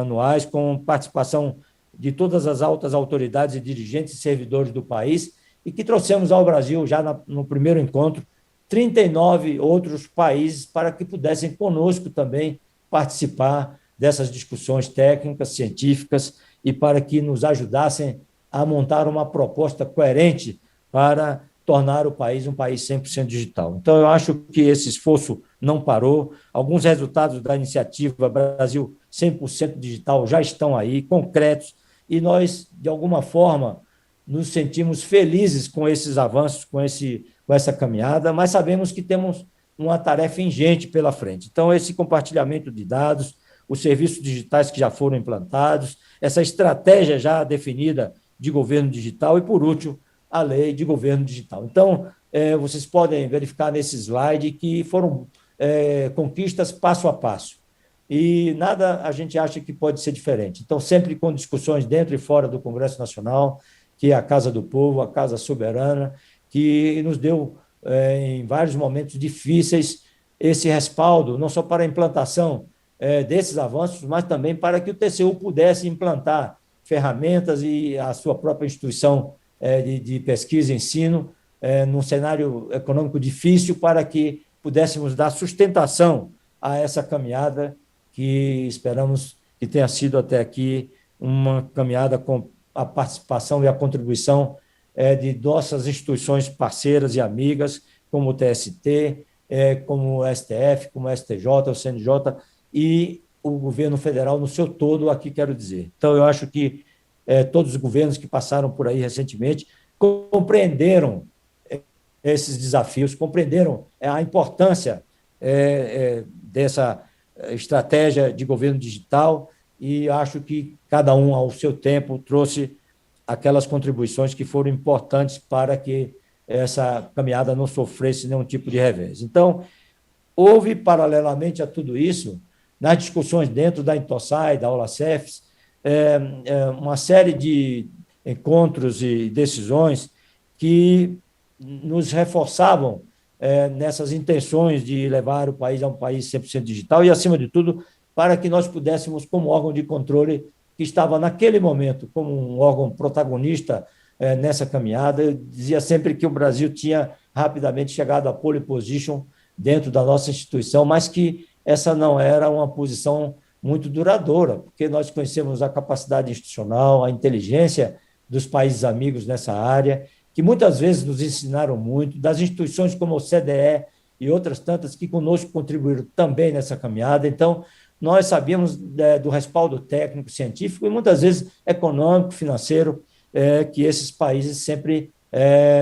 anuais com participação de todas as altas autoridades e dirigentes e servidores do país e que trouxemos ao Brasil, já no primeiro encontro, 39 outros países para que pudessem conosco também participar dessas discussões técnicas, científicas e para que nos ajudassem a montar uma proposta coerente para tornar o país um país 100% digital. Então, eu acho que esse esforço não parou. Alguns resultados da iniciativa Brasil 100% digital já estão aí, concretos, e nós, de alguma forma, nos sentimos felizes com esses avanços, com essa caminhada, mas sabemos que temos uma tarefa ingente pela frente. Então, esse compartilhamento de dados, os serviços digitais que já foram implantados, essa estratégia já definida de governo digital e, por último, a lei de governo digital. Então, vocês podem verificar nesse slide que foram conquistas passo a passo. E nada a gente acha que pode ser diferente. Então, sempre com discussões dentro e fora do Congresso Nacional, que é a Casa do Povo, a Casa Soberana, que nos deu, em vários momentos difíceis, esse respaldo, não só para a implantação desses avanços, mas também para que o TCU pudesse implantar ferramentas e a sua própria instituição de pesquisa e ensino num cenário econômico difícil para que pudéssemos dar sustentação a essa caminhada que esperamos que tenha sido até aqui uma caminhada com a participação e a contribuição de nossas instituições parceiras e amigas, como o TST, como o STF, como o STJ, o CNJ e o governo federal no seu todo, aqui quero dizer. Então, eu acho que todos os governos que passaram por aí recentemente compreenderam esses desafios, compreenderam a importância dessa estratégia de governo digital e acho que cada um, ao seu tempo, trouxe aquelas contribuições que foram importantes para que essa caminhada não sofresse nenhum tipo de revés. Então, houve, paralelamente a tudo isso, nas discussões dentro da Intosai, da Olacefes, uma série de encontros e decisões que nos reforçavam nessas intenções de levar o país a um país 100% digital e, acima de tudo, para que nós pudéssemos, como órgão de controle que estava naquele momento como um órgão protagonista nessa caminhada, eu dizia sempre que o Brasil tinha rapidamente chegado à pole position dentro da nossa instituição, mas que essa não era uma posição muito duradoura, porque nós conhecemos a capacidade institucional, a inteligência dos países amigos nessa área, que muitas vezes nos ensinaram muito, das instituições como o CDE e outras tantas que conosco contribuíram também nessa caminhada. Então, nós sabíamos do respaldo técnico, científico e muitas vezes econômico, financeiro, que esses países sempre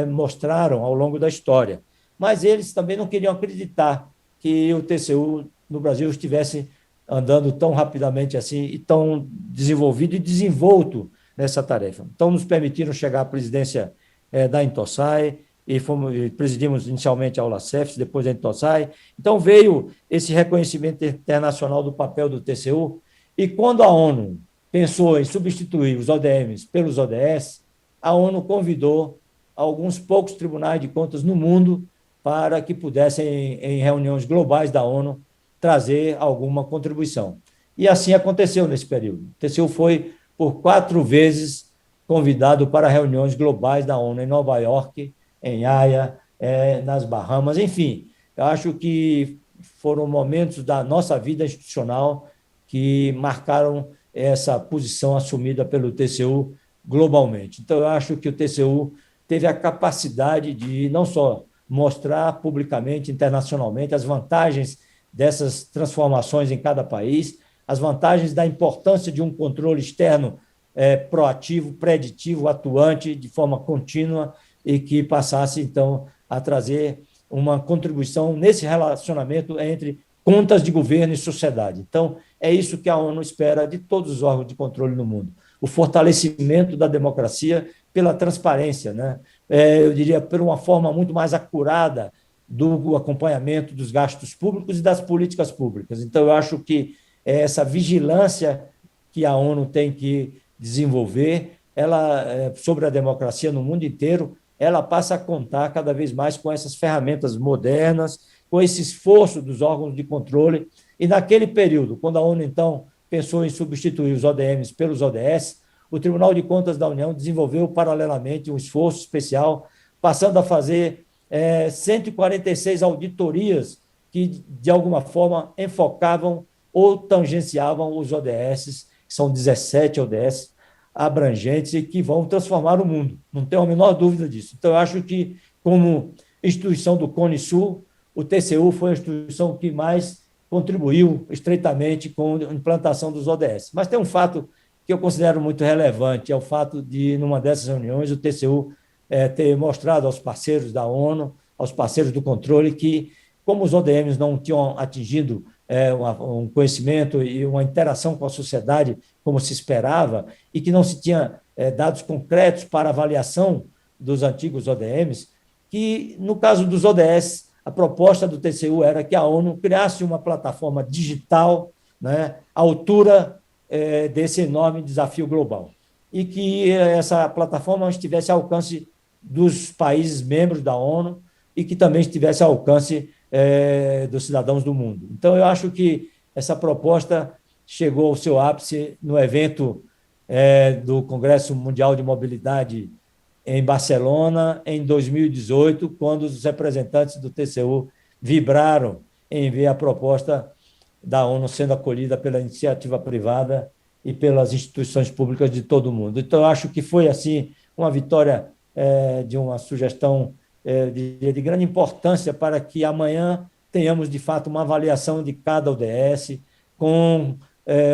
mostraram ao longo da história. Mas eles também não queriam acreditar que o TCU no Brasil estivesse andando tão rapidamente assim e tão desenvolvido e desenvolto nessa tarefa. Então, nos permitiram chegar à presidência da Intosai e presidimos inicialmente a Olacefes, depois a Intosai. Então, veio esse reconhecimento internacional do papel do TCU e quando a ONU pensou em substituir os ODMs pelos ODS, a ONU convidou alguns poucos tribunais de contas no mundo para que pudessem, em reuniões globais da ONU, trazer alguma contribuição. E assim aconteceu nesse período. O TCU foi, por 4 vezes, convidado para reuniões globais da ONU, em Nova York, em Haia, nas Bahamas, enfim. Eu acho que foram momentos da nossa vida institucional que marcaram essa posição assumida pelo TCU globalmente. Então, eu acho que o TCU teve a capacidade de não só mostrar publicamente, internacionalmente, as vantagens dessas transformações em cada país, as vantagens da importância de um controle externo proativo, preditivo, atuante, de forma contínua, e que passasse, então, a trazer uma contribuição nesse relacionamento entre contas de governo e sociedade. Então, é isso que a ONU espera de todos os órgãos de controle no mundo, o fortalecimento da democracia pela transparência, né? Eu diria, por uma forma muito mais acurada do acompanhamento dos gastos públicos e das políticas públicas. Então, eu acho que essa vigilância que a ONU tem que desenvolver sobre a democracia no mundo inteiro, ela passa a contar cada vez mais com essas ferramentas modernas, com esse esforço dos órgãos de controle. E naquele período, quando a ONU, então, pensou em substituir os ODMs pelos ODS, o Tribunal de Contas da União desenvolveu paralelamente um esforço especial, passando a fazer 146 auditorias que, de alguma forma, enfocavam ou tangenciavam os ODS, que são 17 ODS abrangentes e que vão transformar o mundo, não tenho a menor dúvida disso. Então, eu acho que, como instituição do Cone Sul, o TCU foi a instituição que mais contribuiu estreitamente com a implantação dos ODS. Mas tem um fato que eu considero muito relevante, é o fato de, numa dessas reuniões, o TCU ter mostrado aos parceiros da ONU, aos parceiros do controle, que, como os ODMs não tinham atingido um conhecimento e uma interação com a sociedade como se esperava, e que não se tinha dados concretos para avaliação dos antigos ODMs, que, no caso dos ODS, a proposta do TCU era que a ONU criasse uma plataforma digital, né, à altura desse enorme desafio global, e que essa plataforma estivesse ao alcance dos países membros da ONU e que também estivesse ao alcance dos cidadãos do mundo. Então, eu acho que essa proposta chegou ao seu ápice no evento do Congresso Mundial de Mobilidade em Barcelona, em 2018, quando os representantes do TCU vibraram em ver a proposta da ONU sendo acolhida pela iniciativa privada e pelas instituições públicas de todo o mundo. Então, eu acho que foi, assim, uma vitória de uma sugestão de grande importância para que amanhã tenhamos, de fato, uma avaliação de cada ODS com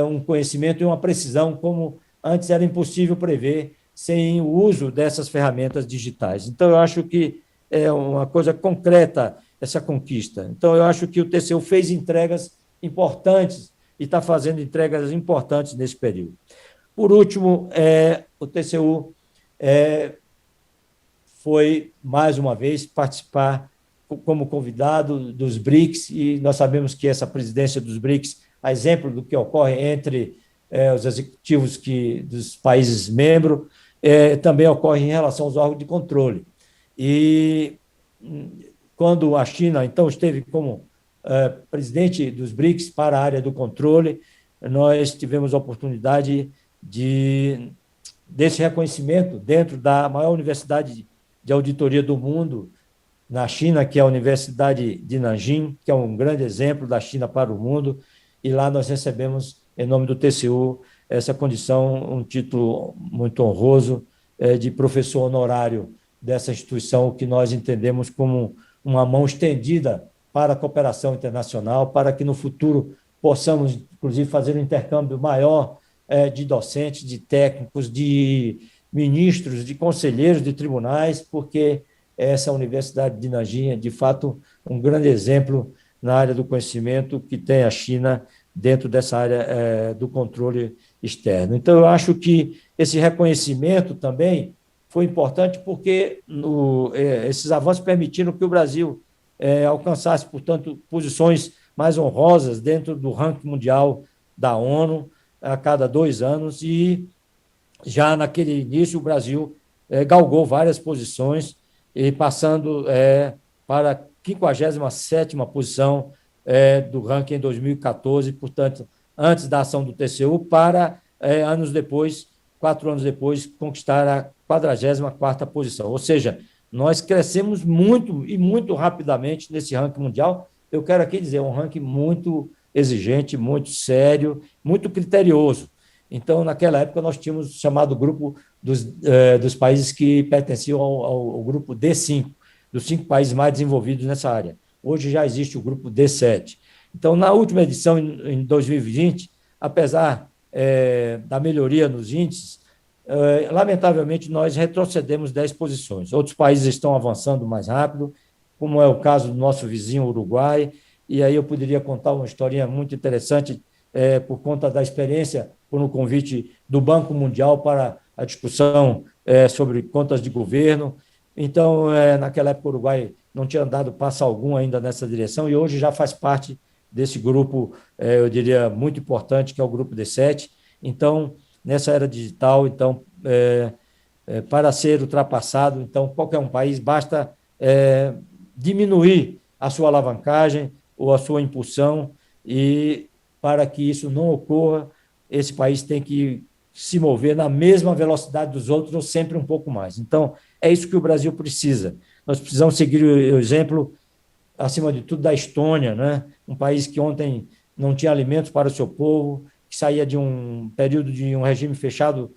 um conhecimento e uma precisão como antes era impossível prever sem o uso dessas ferramentas digitais. Então, eu acho que é uma coisa concreta essa conquista. Então, eu acho que o TCU fez entregas importantes e está fazendo entregas importantes nesse período. Por último, o TCU foi, mais uma vez, participar como convidado dos BRICS, e nós sabemos que essa presidência dos BRICS, a exemplo do que ocorre entre os executivos dos países membros, também ocorre em relação aos órgãos de controle. E quando a China, então, esteve como presidente dos BRICS para a área do controle, nós tivemos a oportunidade desse reconhecimento dentro da maior universidade de auditoria do mundo, na China, que é a Universidade de Nanjing, que é um grande exemplo da China para o mundo, e lá nós recebemos, em nome do TCU, essa condição, um título muito honroso de professor honorário dessa instituição, que nós entendemos como uma mão estendida para a cooperação internacional, para que no futuro possamos, inclusive, fazer um intercâmbio maior de docentes, de técnicos, de ministros, de conselheiros de tribunais, porque essa Universidade de Nanjing é, de fato, um grande exemplo na área do conhecimento que tem a China dentro dessa área do controle externo. Então, eu acho que esse reconhecimento também foi importante porque esses avanços permitiram que o Brasil alcançasse, portanto, posições mais honrosas dentro do ranking mundial da ONU a cada 2 anos, e já naquele início o Brasil galgou várias posições, e passando para a 57ª posição do ranking em 2014, portanto, antes da ação do TCU, para anos depois, 4 anos depois, conquistar a 44ª posição. Ou seja, nós crescemos muito e muito rapidamente nesse ranking mundial. Eu quero aqui dizer, um ranking muito exigente, muito sério, muito criterioso. Então, naquela época, nós tínhamos o chamado grupo dos países que pertenciam ao grupo D5, dos 5 países mais desenvolvidos nessa área. Hoje já existe o grupo D7. Então, na última edição, em 2020, apesar da melhoria nos índices, lamentavelmente, nós retrocedemos 10 posições. Outros países estão avançando mais rápido, como é o caso do nosso vizinho Uruguai, e aí eu poderia contar uma historinha muito interessante por conta da experiência, por um convite do Banco Mundial para a discussão sobre contas de governo. Então, naquela época, o Uruguai não tinha dado passo algum ainda nessa direção, e hoje já faz parte desse grupo, eu diria, muito importante, que é o grupo D7. Então, nessa era digital, então, para ser ultrapassado, então, qualquer um país, basta diminuir a sua alavancagem ou a sua impulsão, e para que isso não ocorra, esse país tem que se mover na mesma velocidade dos outros, ou sempre um pouco mais. Então, é isso que o Brasil precisa. Nós precisamos seguir o exemplo, acima de tudo, da Estônia, né? Um país que ontem não tinha alimentos para o seu povo, que saía de um período de um regime fechado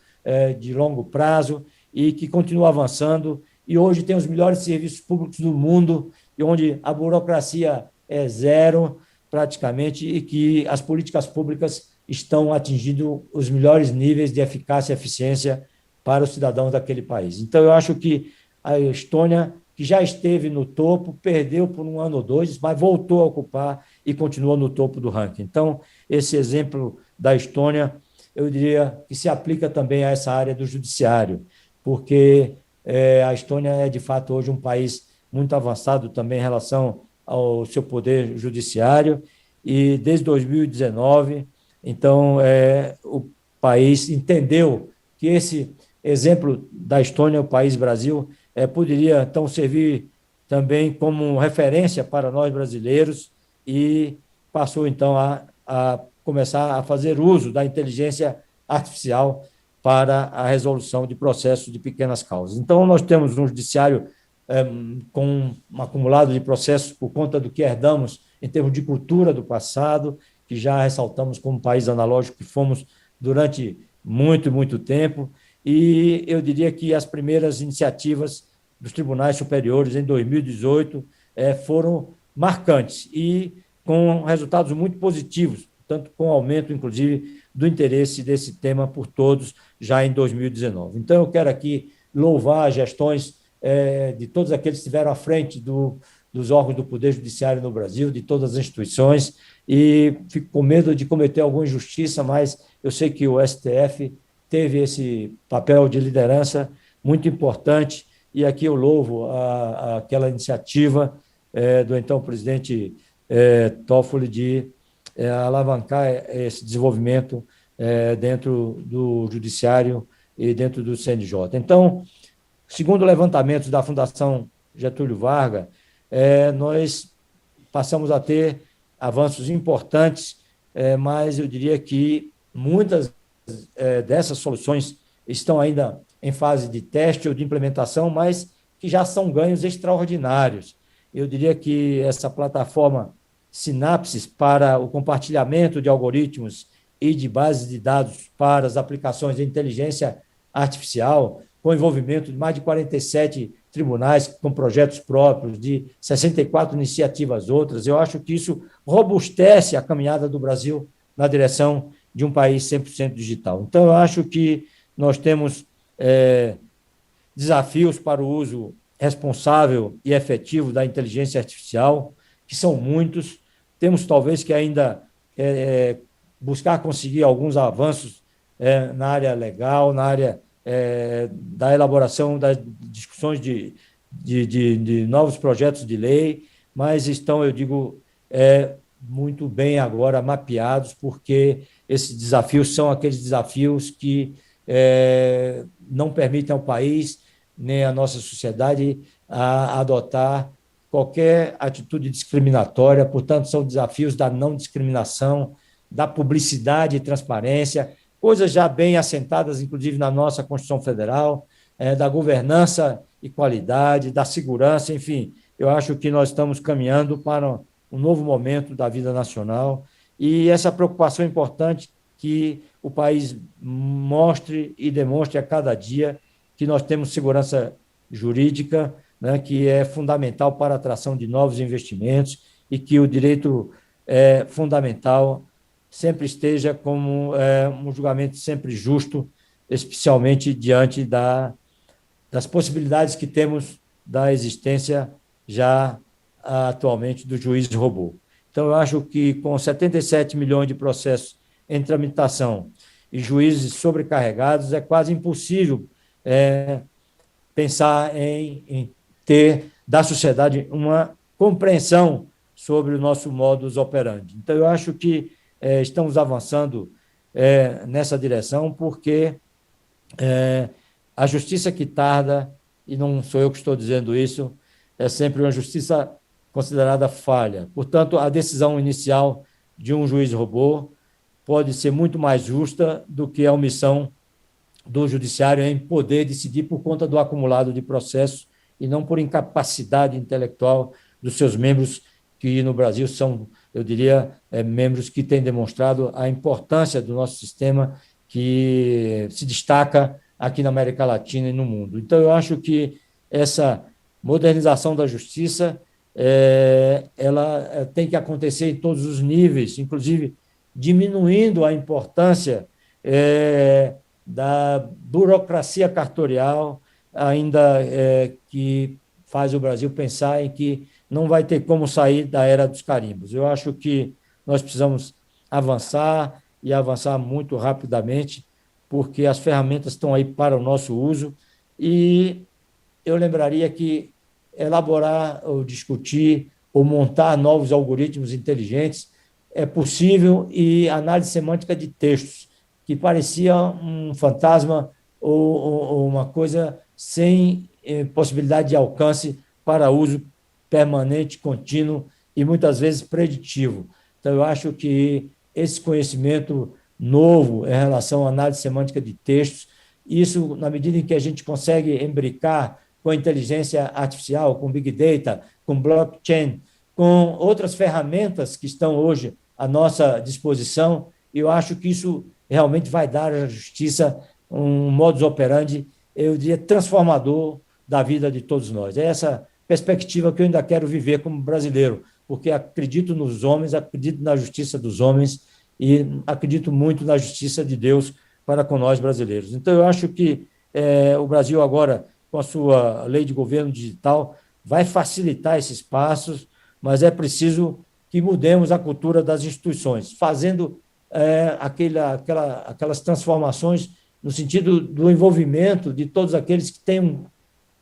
de longo prazo, e que continua avançando, e hoje tem os melhores serviços públicos do mundo, e onde a burocracia é zero, praticamente, e que as políticas públicas estão atingindo os melhores níveis de eficácia e eficiência para os cidadãos daquele país. Então, eu acho que a Estônia, que já esteve no topo, perdeu por 1 ano ou 2, mas voltou a ocupar e continuou no topo do ranking. Então, esse exemplo da Estônia, eu diria que se aplica também a essa área do judiciário, porque a Estônia é, de fato, hoje um país muito avançado também em relação ao seu poder judiciário, e desde 2019, então, o país entendeu que esse exemplo da Estônia, o país Brasil, poderia, então, servir também como referência para nós brasileiros, e passou, então, a começar a fazer uso da inteligência artificial para a resolução de processos de pequenas causas. Então, nós temos um judiciário com um acumulado de processos por conta do que herdamos em termos de cultura do passado, que já ressaltamos como país analógico que fomos durante muito, muito tempo, e eu diria que as primeiras iniciativas dos tribunais superiores em 2018 foram marcantes e com resultados muito positivos, tanto com aumento, inclusive, do interesse desse tema por todos já em 2019. Então, eu quero aqui louvar as gestões de todos aqueles que estiveram à frente dos órgãos do Poder Judiciário no Brasil, de todas as instituições, e fico com medo de cometer alguma injustiça, mas eu sei que o STF teve esse papel de liderança muito importante, e aqui eu louvo aquela iniciativa do então presidente Toffoli de alavancar esse desenvolvimento dentro do Judiciário e dentro do CNJ. Então, segundo levantamentos da Fundação Getúlio Vargas, nós passamos a ter avanços importantes, mas eu diria que muitas dessas soluções estão ainda em fase de teste ou de implementação, mas que já são ganhos extraordinários. Eu diria que essa plataforma Sinapses para o compartilhamento de algoritmos e de bases de dados para as aplicações de inteligência artificial, com envolvimento de mais de 47 tribunais com projetos próprios, de 64 iniciativas outras, eu acho que isso robustece a caminhada do Brasil na direção de um país 100% digital. Então, eu acho que nós temos desafios para o uso responsável e efetivo da inteligência artificial, que são muitos. Temos, talvez, que ainda buscar conseguir alguns avanços na área legal, na área da elaboração das discussões de novos projetos de lei, mas estão, eu digo, muito bem agora mapeados, porque esses desafios são aqueles desafios que não permitem ao país nem à nossa sociedade a adotar qualquer atitude discriminatória, portanto, são desafios da não discriminação, da publicidade e transparência, coisas já bem assentadas, inclusive, na nossa Constituição Federal, da governança e qualidade, da segurança, enfim, eu acho que nós estamos caminhando para um novo momento da vida nacional e essa preocupação é importante que o país mostre e demonstre a cada dia que nós temos segurança jurídica, né, que é fundamental para a atração de novos investimentos e que o direito fundamental sempre esteja como um julgamento sempre justo, especialmente diante das possibilidades que temos da existência já atualmente do juiz robô. Então, eu acho que com 77 milhões de processos em tramitação e juízes sobrecarregados, é quase impossível pensar em ter da sociedade uma compreensão sobre o nosso modus operandi. Então, eu acho que estamos avançando nessa direção, porque a justiça que tarda, e não sou eu que estou dizendo isso, é sempre uma justiça considerada falha. Portanto, a decisão inicial de um juiz robô pode ser muito mais justa do que a omissão do judiciário em poder decidir por conta do acumulado de processos e não por incapacidade intelectual dos seus membros, que no Brasil são, eu diria, membros que têm demonstrado a importância do nosso sistema, que se destaca aqui na América Latina e no mundo. Então, eu acho que essa modernização da justiça ela tem que acontecer em todos os níveis, inclusive diminuindo a importância da burocracia cartorial, ainda que faz o Brasil pensar em que não vai ter como sair da era dos carimbos. Eu acho que nós precisamos avançar e avançar muito rapidamente, porque as ferramentas estão aí para o nosso uso e eu lembraria que elaborar ou discutir ou montar novos algoritmos inteligentes é possível e análise semântica de textos, que parecia um fantasma ou uma coisa sem possibilidade de alcance para uso permanente, contínuo e muitas vezes preditivo. Então, eu acho que esse conhecimento novo em relação à análise semântica de textos, isso, na medida em que a gente consegue imbricar com a inteligência artificial, com Big Data, com blockchain, com outras ferramentas que estão hoje à nossa disposição, eu acho que isso realmente vai dar à justiça um modus operandi, eu diria, transformador da vida de todos nós. É essa perspectiva que eu ainda quero viver como brasileiro, porque acredito nos homens, acredito na justiça dos homens e acredito muito na justiça de Deus para com nós brasileiros. Então, eu acho que o Brasil agora, com a sua lei de governo digital, vai facilitar esses passos, mas é preciso que mudemos a cultura das instituições, fazendo aquelas transformações no sentido do envolvimento de todos aqueles que têm um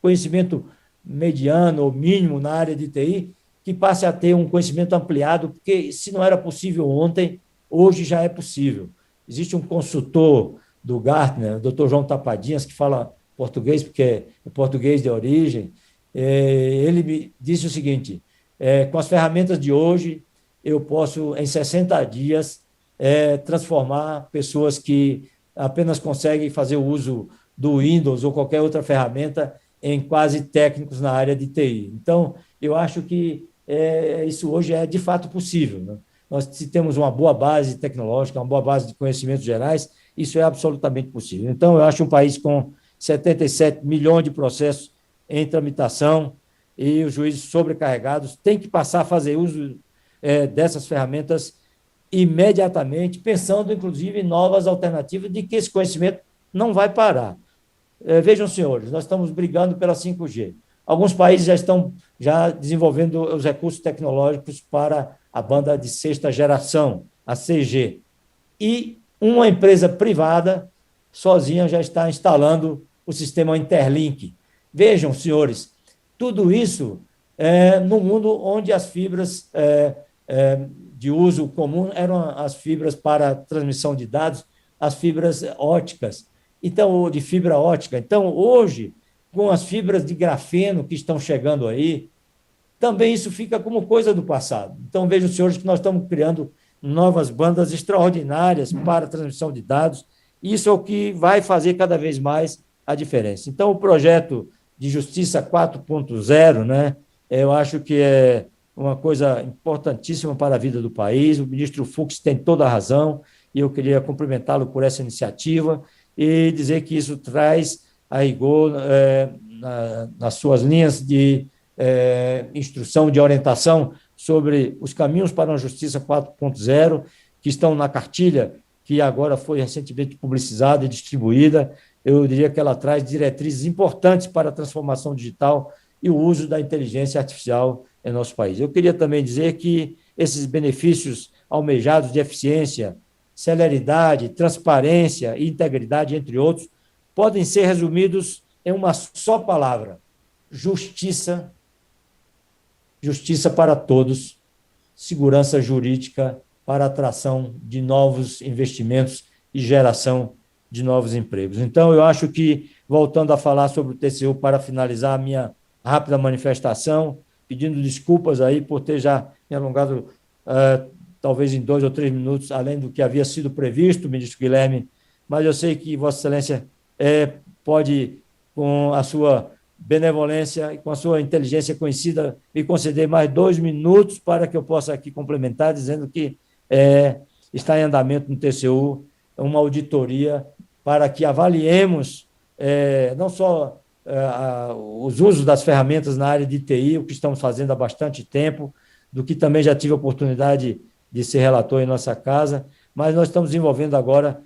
conhecimento mediano ou mínimo na área de TI, que passe a ter um conhecimento ampliado, porque se não era possível ontem, hoje já é possível. Existe um consultor do Gartner, o Dr. João Tapadinhas, que fala português, porque é português de origem. Ele me disse o seguinte: com as ferramentas de hoje, eu posso, em 60 dias, transformar pessoas que apenas conseguem fazer o uso do Windows ou qualquer outra ferramenta em quase técnicos na área de TI. Então, eu acho que isso hoje é de fato possível, né? Nós, se temos uma boa base tecnológica, uma boa base de conhecimentos gerais, isso é absolutamente possível. Então, eu acho um país com 77 milhões de processos em tramitação e os juízes sobrecarregados têm que passar a fazer uso dessas ferramentas imediatamente, pensando, inclusive, em novas alternativas de que esse conhecimento não vai parar. Vejam, senhores, nós estamos brigando pela 5G. Alguns países já estão desenvolvendo os recursos tecnológicos para a banda de sexta geração, a 6G. E uma empresa privada, sozinha, já está instalando o sistema Interlink. Vejam, senhores, tudo isso no mundo onde as fibras de uso comum eram as fibras para transmissão de dados, as fibras óticas, então, de fibra ótica. Então, hoje, com as fibras de grafeno que estão chegando aí, também isso fica como coisa do passado. Então, vejam, senhores, que nós estamos criando novas bandas extraordinárias para a transmissão de dados. Isso é o que vai fazer cada vez mais a diferença. Então, o projeto de Justiça 4.0, né, eu acho que é uma coisa importantíssima para a vida do país. O ministro Fux tem toda a razão e eu queria cumprimentá-lo por essa iniciativa e dizer que isso traz a rigor nas suas linhas de instrução, de orientação sobre os caminhos para uma Justiça 4.0, que estão na cartilha que agora foi recentemente publicizada e distribuída. Eu diria que ela traz diretrizes importantes para a transformação digital e o uso da inteligência artificial em nosso país. Eu queria também dizer que esses benefícios almejados de eficiência, celeridade, transparência e integridade, entre outros, podem ser resumidos em uma só palavra: justiça. Justiça para todos, segurança jurídica para a atração de novos investimentos e geração de novos empregos. Então, eu acho que, voltando a falar sobre o TCU, para finalizar a minha rápida manifestação, pedindo desculpas aí por ter já me alongado talvez em 2 ou 3 minutos, além do que havia sido previsto, ministro Guilherme, mas eu sei que Vossa Excelência pode, com a sua benevolência e com a sua inteligência conhecida, me conceder mais 2 minutos para que eu possa aqui complementar, dizendo que está em andamento no TCU uma auditoria para que avaliemos não só os usos das ferramentas na área de TI, o que estamos fazendo há bastante tempo, do que também já tive a oportunidade de ser relator em nossa casa, mas nós estamos desenvolvendo agora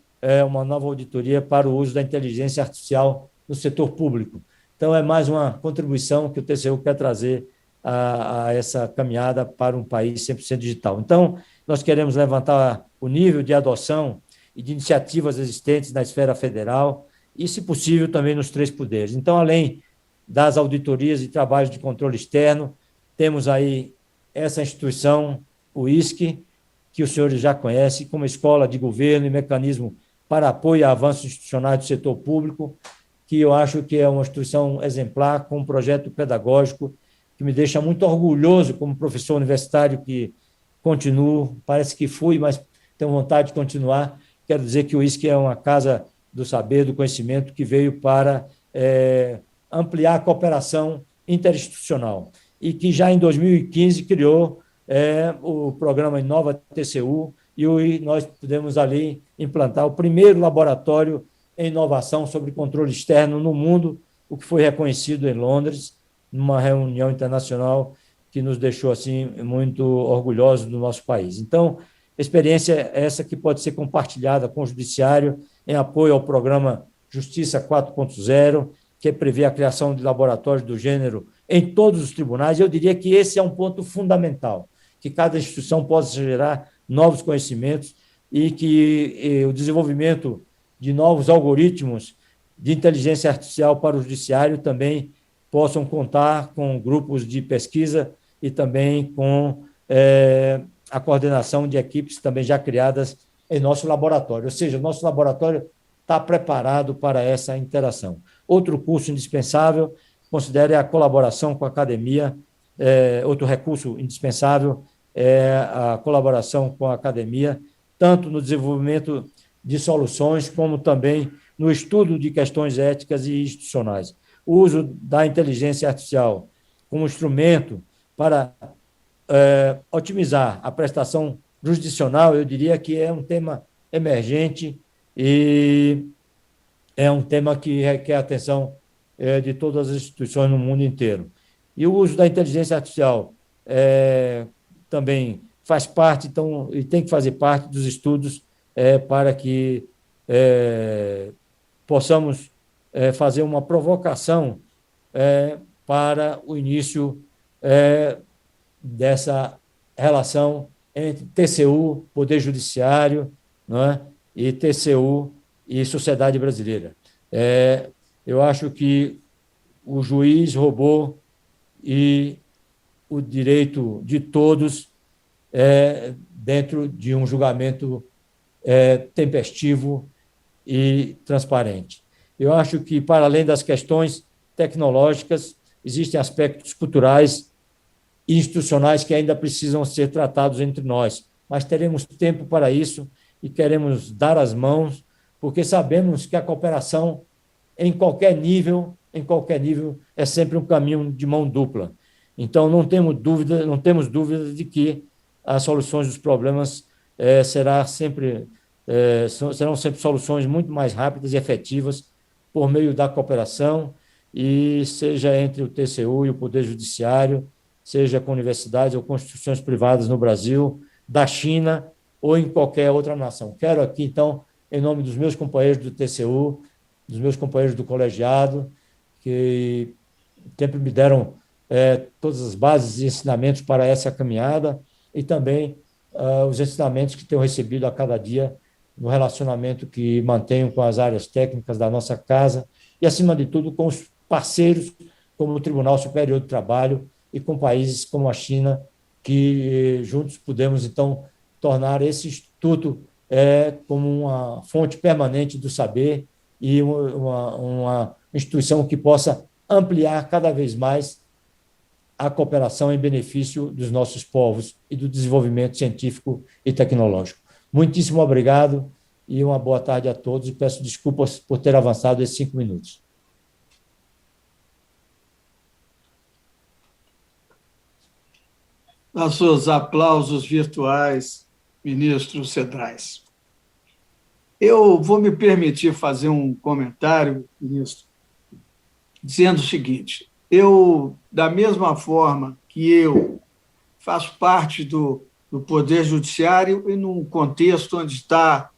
uma nova auditoria para o uso da inteligência artificial no setor público. Então, é mais uma contribuição que o TCU quer trazer a essa caminhada para um país 100% digital. Então, nós queremos levantar o nível de adoção e de iniciativas existentes na esfera federal e, se possível, também nos 3 poderes. Então, além das auditorias e trabalhos de controle externo, temos aí essa instituição, o ISC, que os senhores já conhecem, como escola de governo e mecanismo para apoio a avanços institucionais do setor público, que eu acho que é uma instituição exemplar, com um projeto pedagógico que me deixa muito orgulhoso como professor universitário que continuo, parece que fui, mas tenho vontade de continuar. Quero dizer que o ISC é uma casa do saber, do conhecimento, que veio para ampliar a cooperação interinstitucional e que já em 2015 criou o programa Inova TCU e nós pudemos ali implantar o primeiro laboratório em inovação sobre controle externo no mundo, o que foi reconhecido em Londres, numa reunião internacional que nos deixou assim muito orgulhosos do nosso país. Então, experiência essa que pode ser compartilhada com o Judiciário em apoio ao programa Justiça 4.0, que prevê a criação de laboratórios do gênero em todos os tribunais. Eu diria que esse é um ponto fundamental, que cada instituição possa gerar novos conhecimentos e que o desenvolvimento de novos algoritmos de inteligência artificial para o judiciário também possam contar com grupos de pesquisa e também com a coordenação de equipes também já criadas em nosso laboratório. Ou seja, o nosso laboratório está preparado para essa interação. Outro curso indispensável, considere a colaboração com a academia. Outro recurso indispensável é a colaboração com a academia, tanto no desenvolvimento de soluções, como também no estudo de questões éticas e institucionais. O uso da inteligência artificial como instrumento para otimizar a prestação jurisdicional, eu diria que é um tema emergente e é um tema que requer atenção de todas as instituições no mundo inteiro. E o uso da inteligência artificial também faz parte, então, e tem que fazer parte dos estudos para que possamos fazer uma provocação para o início dessa relação entre TCU, Poder Judiciário, não é? E TCU e sociedade brasileira. Eu acho que o juiz robô e o direito de todos dentro de um julgamento tempestivo e transparente. Eu acho que, para além das questões tecnológicas, existem aspectos culturais e institucionais que ainda precisam ser tratados entre nós, mas teremos tempo para isso e queremos dar as mãos, porque sabemos que a cooperação em qualquer nível é sempre um caminho de mão dupla. Então, não temos dúvida de que as soluções dos problemas serão sempre soluções muito mais rápidas e efetivas por meio da cooperação, e seja entre o TCU e o Poder Judiciário, seja com universidades ou com instituições privadas no Brasil, da China ou em qualquer outra nação. Quero aqui, então, em nome dos meus companheiros do TCU, dos meus companheiros do colegiado, que sempre me deram todas as bases e ensinamentos para essa caminhada, e também os ensinamentos que tenho recebido a cada dia no relacionamento que mantenho com as áreas técnicas da nossa casa e, acima de tudo, com os parceiros como o Tribunal Superior do Trabalho e com países como a China, que juntos podemos, então, tornar esse instituto como uma fonte permanente do saber e uma instituição que possa ampliar cada vez mais a cooperação em benefício dos nossos povos e do desenvolvimento científico e tecnológico. Muitíssimo obrigado e uma boa tarde a todos, e peço desculpas por ter avançado esses 5 minutos. Nossos aplausos virtuais, ministro Cedrais. Eu vou me permitir fazer um comentário, ministro, dizendo o seguinte: da mesma forma que eu faço parte do Poder Judiciário e num contexto onde está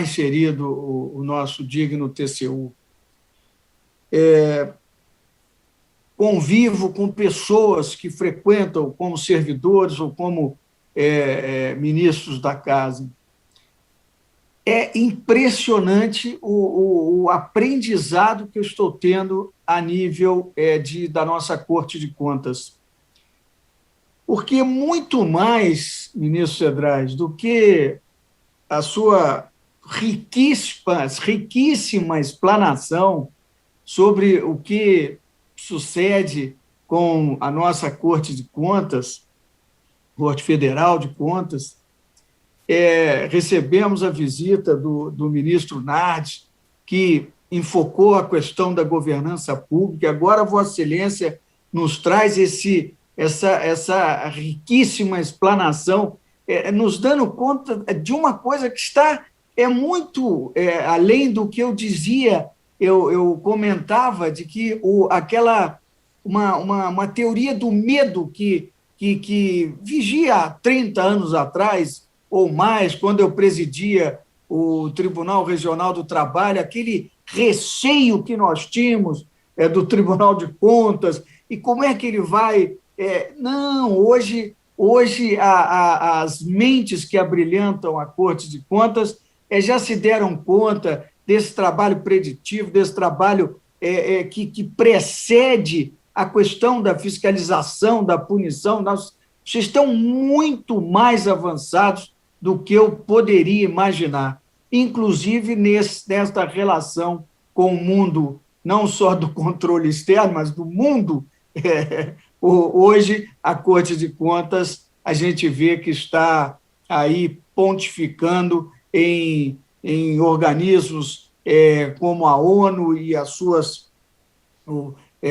inserido o nosso digno TCU, convivo com pessoas que frequentam como servidores ou como ministros da casa. É impressionante o aprendizado que eu estou tendo a nível da nossa Corte de Contas. Porque muito mais, ministro Cedrais, do que a sua riquíssima explanação sobre o que sucede com a nossa Corte de Contas, Corte Federal de Contas, recebemos a visita do ministro Nardes, que enfocou a questão da governança pública. Agora, Vossa Excelência nos traz essa riquíssima explanação, nos dando conta de uma coisa que está é muito além do que eu dizia, eu comentava de que uma teoria do medo que vigia há 30 anos atrás, ou mais, quando eu presidia o Tribunal Regional do Trabalho, aquele receio que nós tínhamos do Tribunal de Contas, e como é que ele vai... não, hoje as mentes que abrilhantam a Corte de Contas já se deram conta desse trabalho preditivo, desse trabalho que precede a questão da fiscalização, da punição. Nós estão muito mais avançados do que eu poderia imaginar, inclusive nesta relação com o mundo, não só do controle externo, mas do mundo. Hoje, a Corte de Contas, a gente vê que está aí pontificando em organismos como a ONU e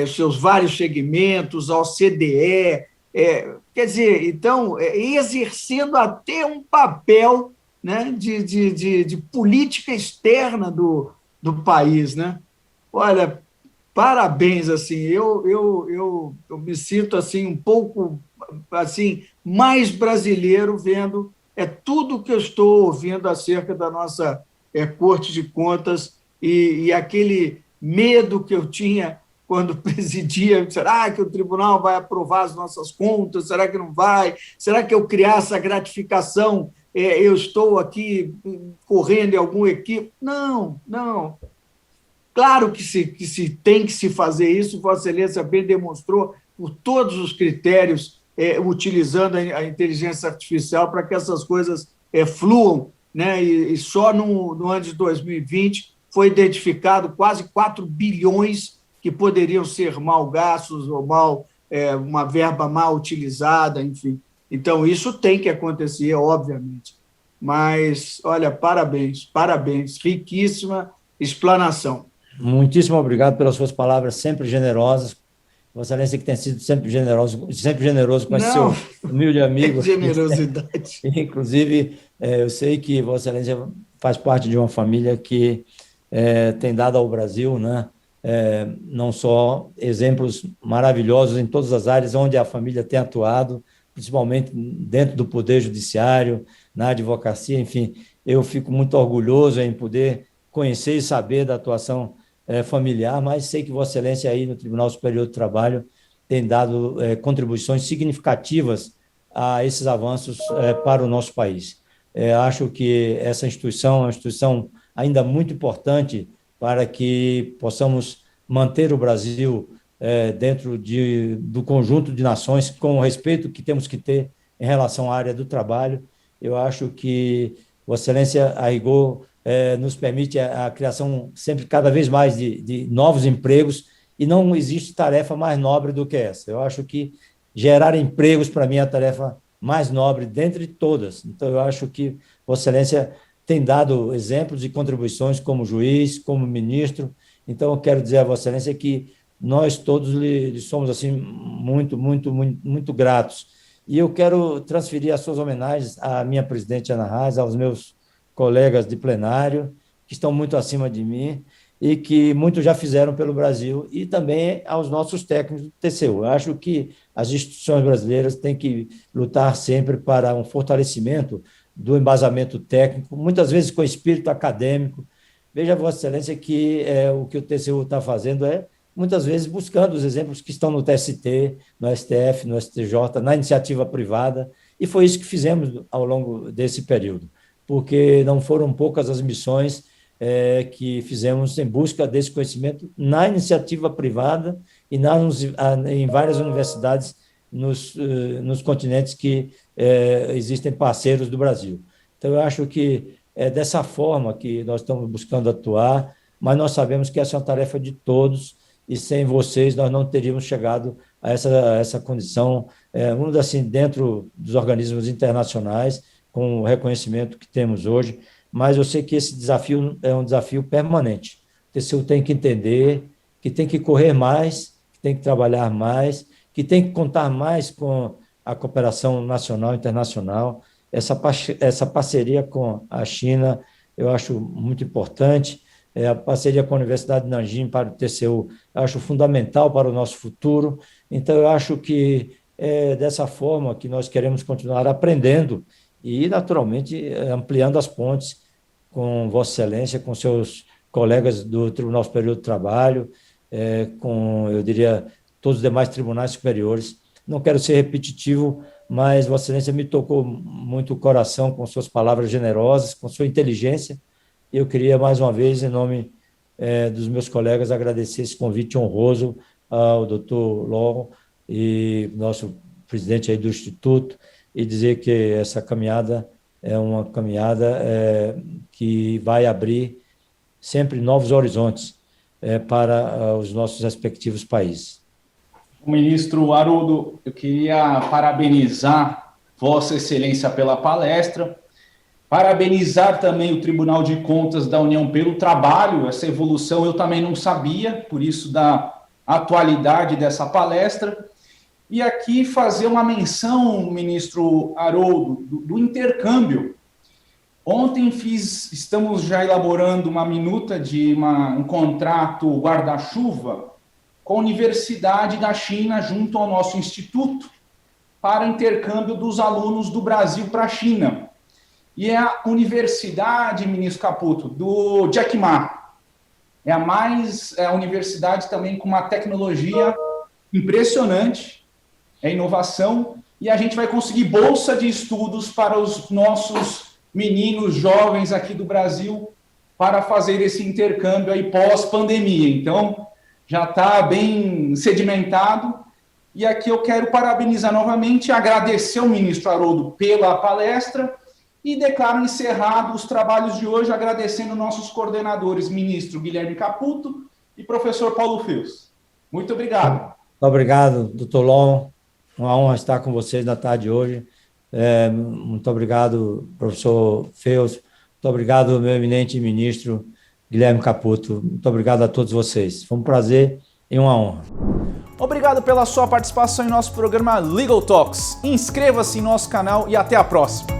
seus vários segmentos, a OCDE, quer dizer, então, exercendo até um papel, né, de política externa do país, né? Olha, parabéns, assim, eu me sinto assim um pouco assim mais brasileiro vendo tudo que eu estou ouvindo acerca da nossa Corte de Contas e aquele medo que eu tinha quando presidia, será que o tribunal vai aprovar as nossas contas? Será que não vai? Será que eu criar essa gratificação, eu estou aqui correndo em algum equívoco? Não, não. Claro que se tem que se fazer isso, Vossa Excelência bem demonstrou por todos os critérios, utilizando a inteligência artificial para que essas coisas fluam, né? E só no ano de 2020 foi identificado quase 4 bilhões que poderiam ser mal gastos ou uma verba mal utilizada, enfim. Então, isso tem que acontecer, obviamente. Mas, olha, parabéns, riquíssima explanação. Muitíssimo obrigado pelas suas palavras sempre generosas. Vossa Excelência que tem sido sempre generoso com esse seu humilde amigo. Generosidade. Inclusive, eu sei que Vossa Excelência faz parte de uma família que tem dado ao Brasil, né, não só exemplos maravilhosos em todas as áreas onde a família tem atuado, principalmente dentro do Poder Judiciário, na advocacia, enfim. Eu fico muito orgulhoso em poder conhecer e saber da atuação familiar, mas sei que Vossa Excelência aí no Tribunal Superior do Trabalho tem dado contribuições significativas a esses avanços para o nosso país. Acho que essa instituição é uma instituição ainda muito importante para que possamos manter o Brasil dentro do conjunto de nações com o respeito que temos que ter em relação à área do trabalho. Eu acho que Vossa Excelência, a rigor, nos permite a criação sempre cada vez mais de novos empregos e não existe tarefa mais nobre do que essa. Eu acho que gerar empregos, para mim, é a tarefa mais nobre dentre todas. Então, eu acho que Vossa Excelência tem dado exemplos e contribuições como juiz, como ministro. Então, eu quero dizer a Vossa Excelência que nós todos lhe somos assim, muito, muito, muito, muito gratos. E eu quero transferir as suas homenagens à minha presidente Ana Raiz, aos meus colegas de plenário, que estão muito acima de mim e que muito já fizeram pelo Brasil, e também aos nossos técnicos do TCU. Eu acho que as instituições brasileiras têm que lutar sempre para um fortalecimento do embasamento técnico, muitas vezes com espírito acadêmico. Veja, Vossa Excelência, que o que o TCU está fazendo muitas vezes, buscando os exemplos que estão no TST, no STF, no STJ, na iniciativa privada, e foi isso que fizemos ao longo desse período, porque não foram poucas as missões que fizemos em busca desse conhecimento na iniciativa privada e em várias universidades nos continentes que existem parceiros do Brasil. Então, eu acho que é dessa forma que nós estamos buscando atuar, mas nós sabemos que essa é uma tarefa de todos e sem vocês nós não teríamos chegado a essa condição, assim, dentro dos organismos internacionais, com o reconhecimento que temos hoje, mas eu sei que esse desafio é um desafio permanente. O TCU tem que entender que tem que correr mais, que tem que trabalhar mais, que tem que contar mais com a cooperação nacional e internacional, essa parceria com a China eu acho muito importante. A parceria com a Universidade de Nanjing para o TCU, eu acho fundamental para o nosso futuro. Então, eu acho que é dessa forma que nós queremos continuar aprendendo e, naturalmente, ampliando as pontes com Vossa Excelência, com seus colegas do Tribunal Superior do Trabalho, com, eu diria, todos os demais tribunais superiores. Não quero ser repetitivo, mas Vossa Excelência me tocou muito o coração com suas palavras generosas, com sua inteligência. Eu queria, mais uma vez, em nome dos meus colegas, agradecer esse convite honroso ao doutor Law e nosso presidente aí do Instituto, e dizer que essa caminhada é uma caminhada que vai abrir sempre novos horizontes para os nossos respectivos países. Ministro Haroldo, eu queria parabenizar Vossa Excelência pela palestra, parabenizar também o Tribunal de Contas da União pelo trabalho. Essa evolução eu também não sabia, por isso da atualidade dessa palestra. E aqui fazer uma menção, ministro Haroldo, do intercâmbio. Ontem estamos já elaborando uma minuta de um contrato guarda-chuva com a Universidade da China junto ao nosso instituto para intercâmbio dos alunos do Brasil para a China. E é a universidade, ministro Caputo, do Jack Ma. É a universidade também com uma tecnologia impressionante, inovação, e a gente vai conseguir bolsa de estudos para os nossos meninos jovens aqui do Brasil para fazer esse intercâmbio aí pós-pandemia. Então, já está bem sedimentado, e aqui eu quero parabenizar novamente, agradecer ao ministro Haroldo pela palestra, e declaro encerrado os trabalhos de hoje, agradecendo nossos coordenadores, ministro Guilherme Caputo e professor Paulo Feus. Muito obrigado. Muito obrigado, doutor Law. Uma honra estar com vocês na tarde de hoje. Muito obrigado, professor Feus. Muito obrigado, meu eminente ministro Guilherme Caputo. Muito obrigado a todos vocês. Foi um prazer e uma honra. Obrigado pela sua participação em nosso programa Legal Talks. Inscreva-se em nosso canal e até a próxima.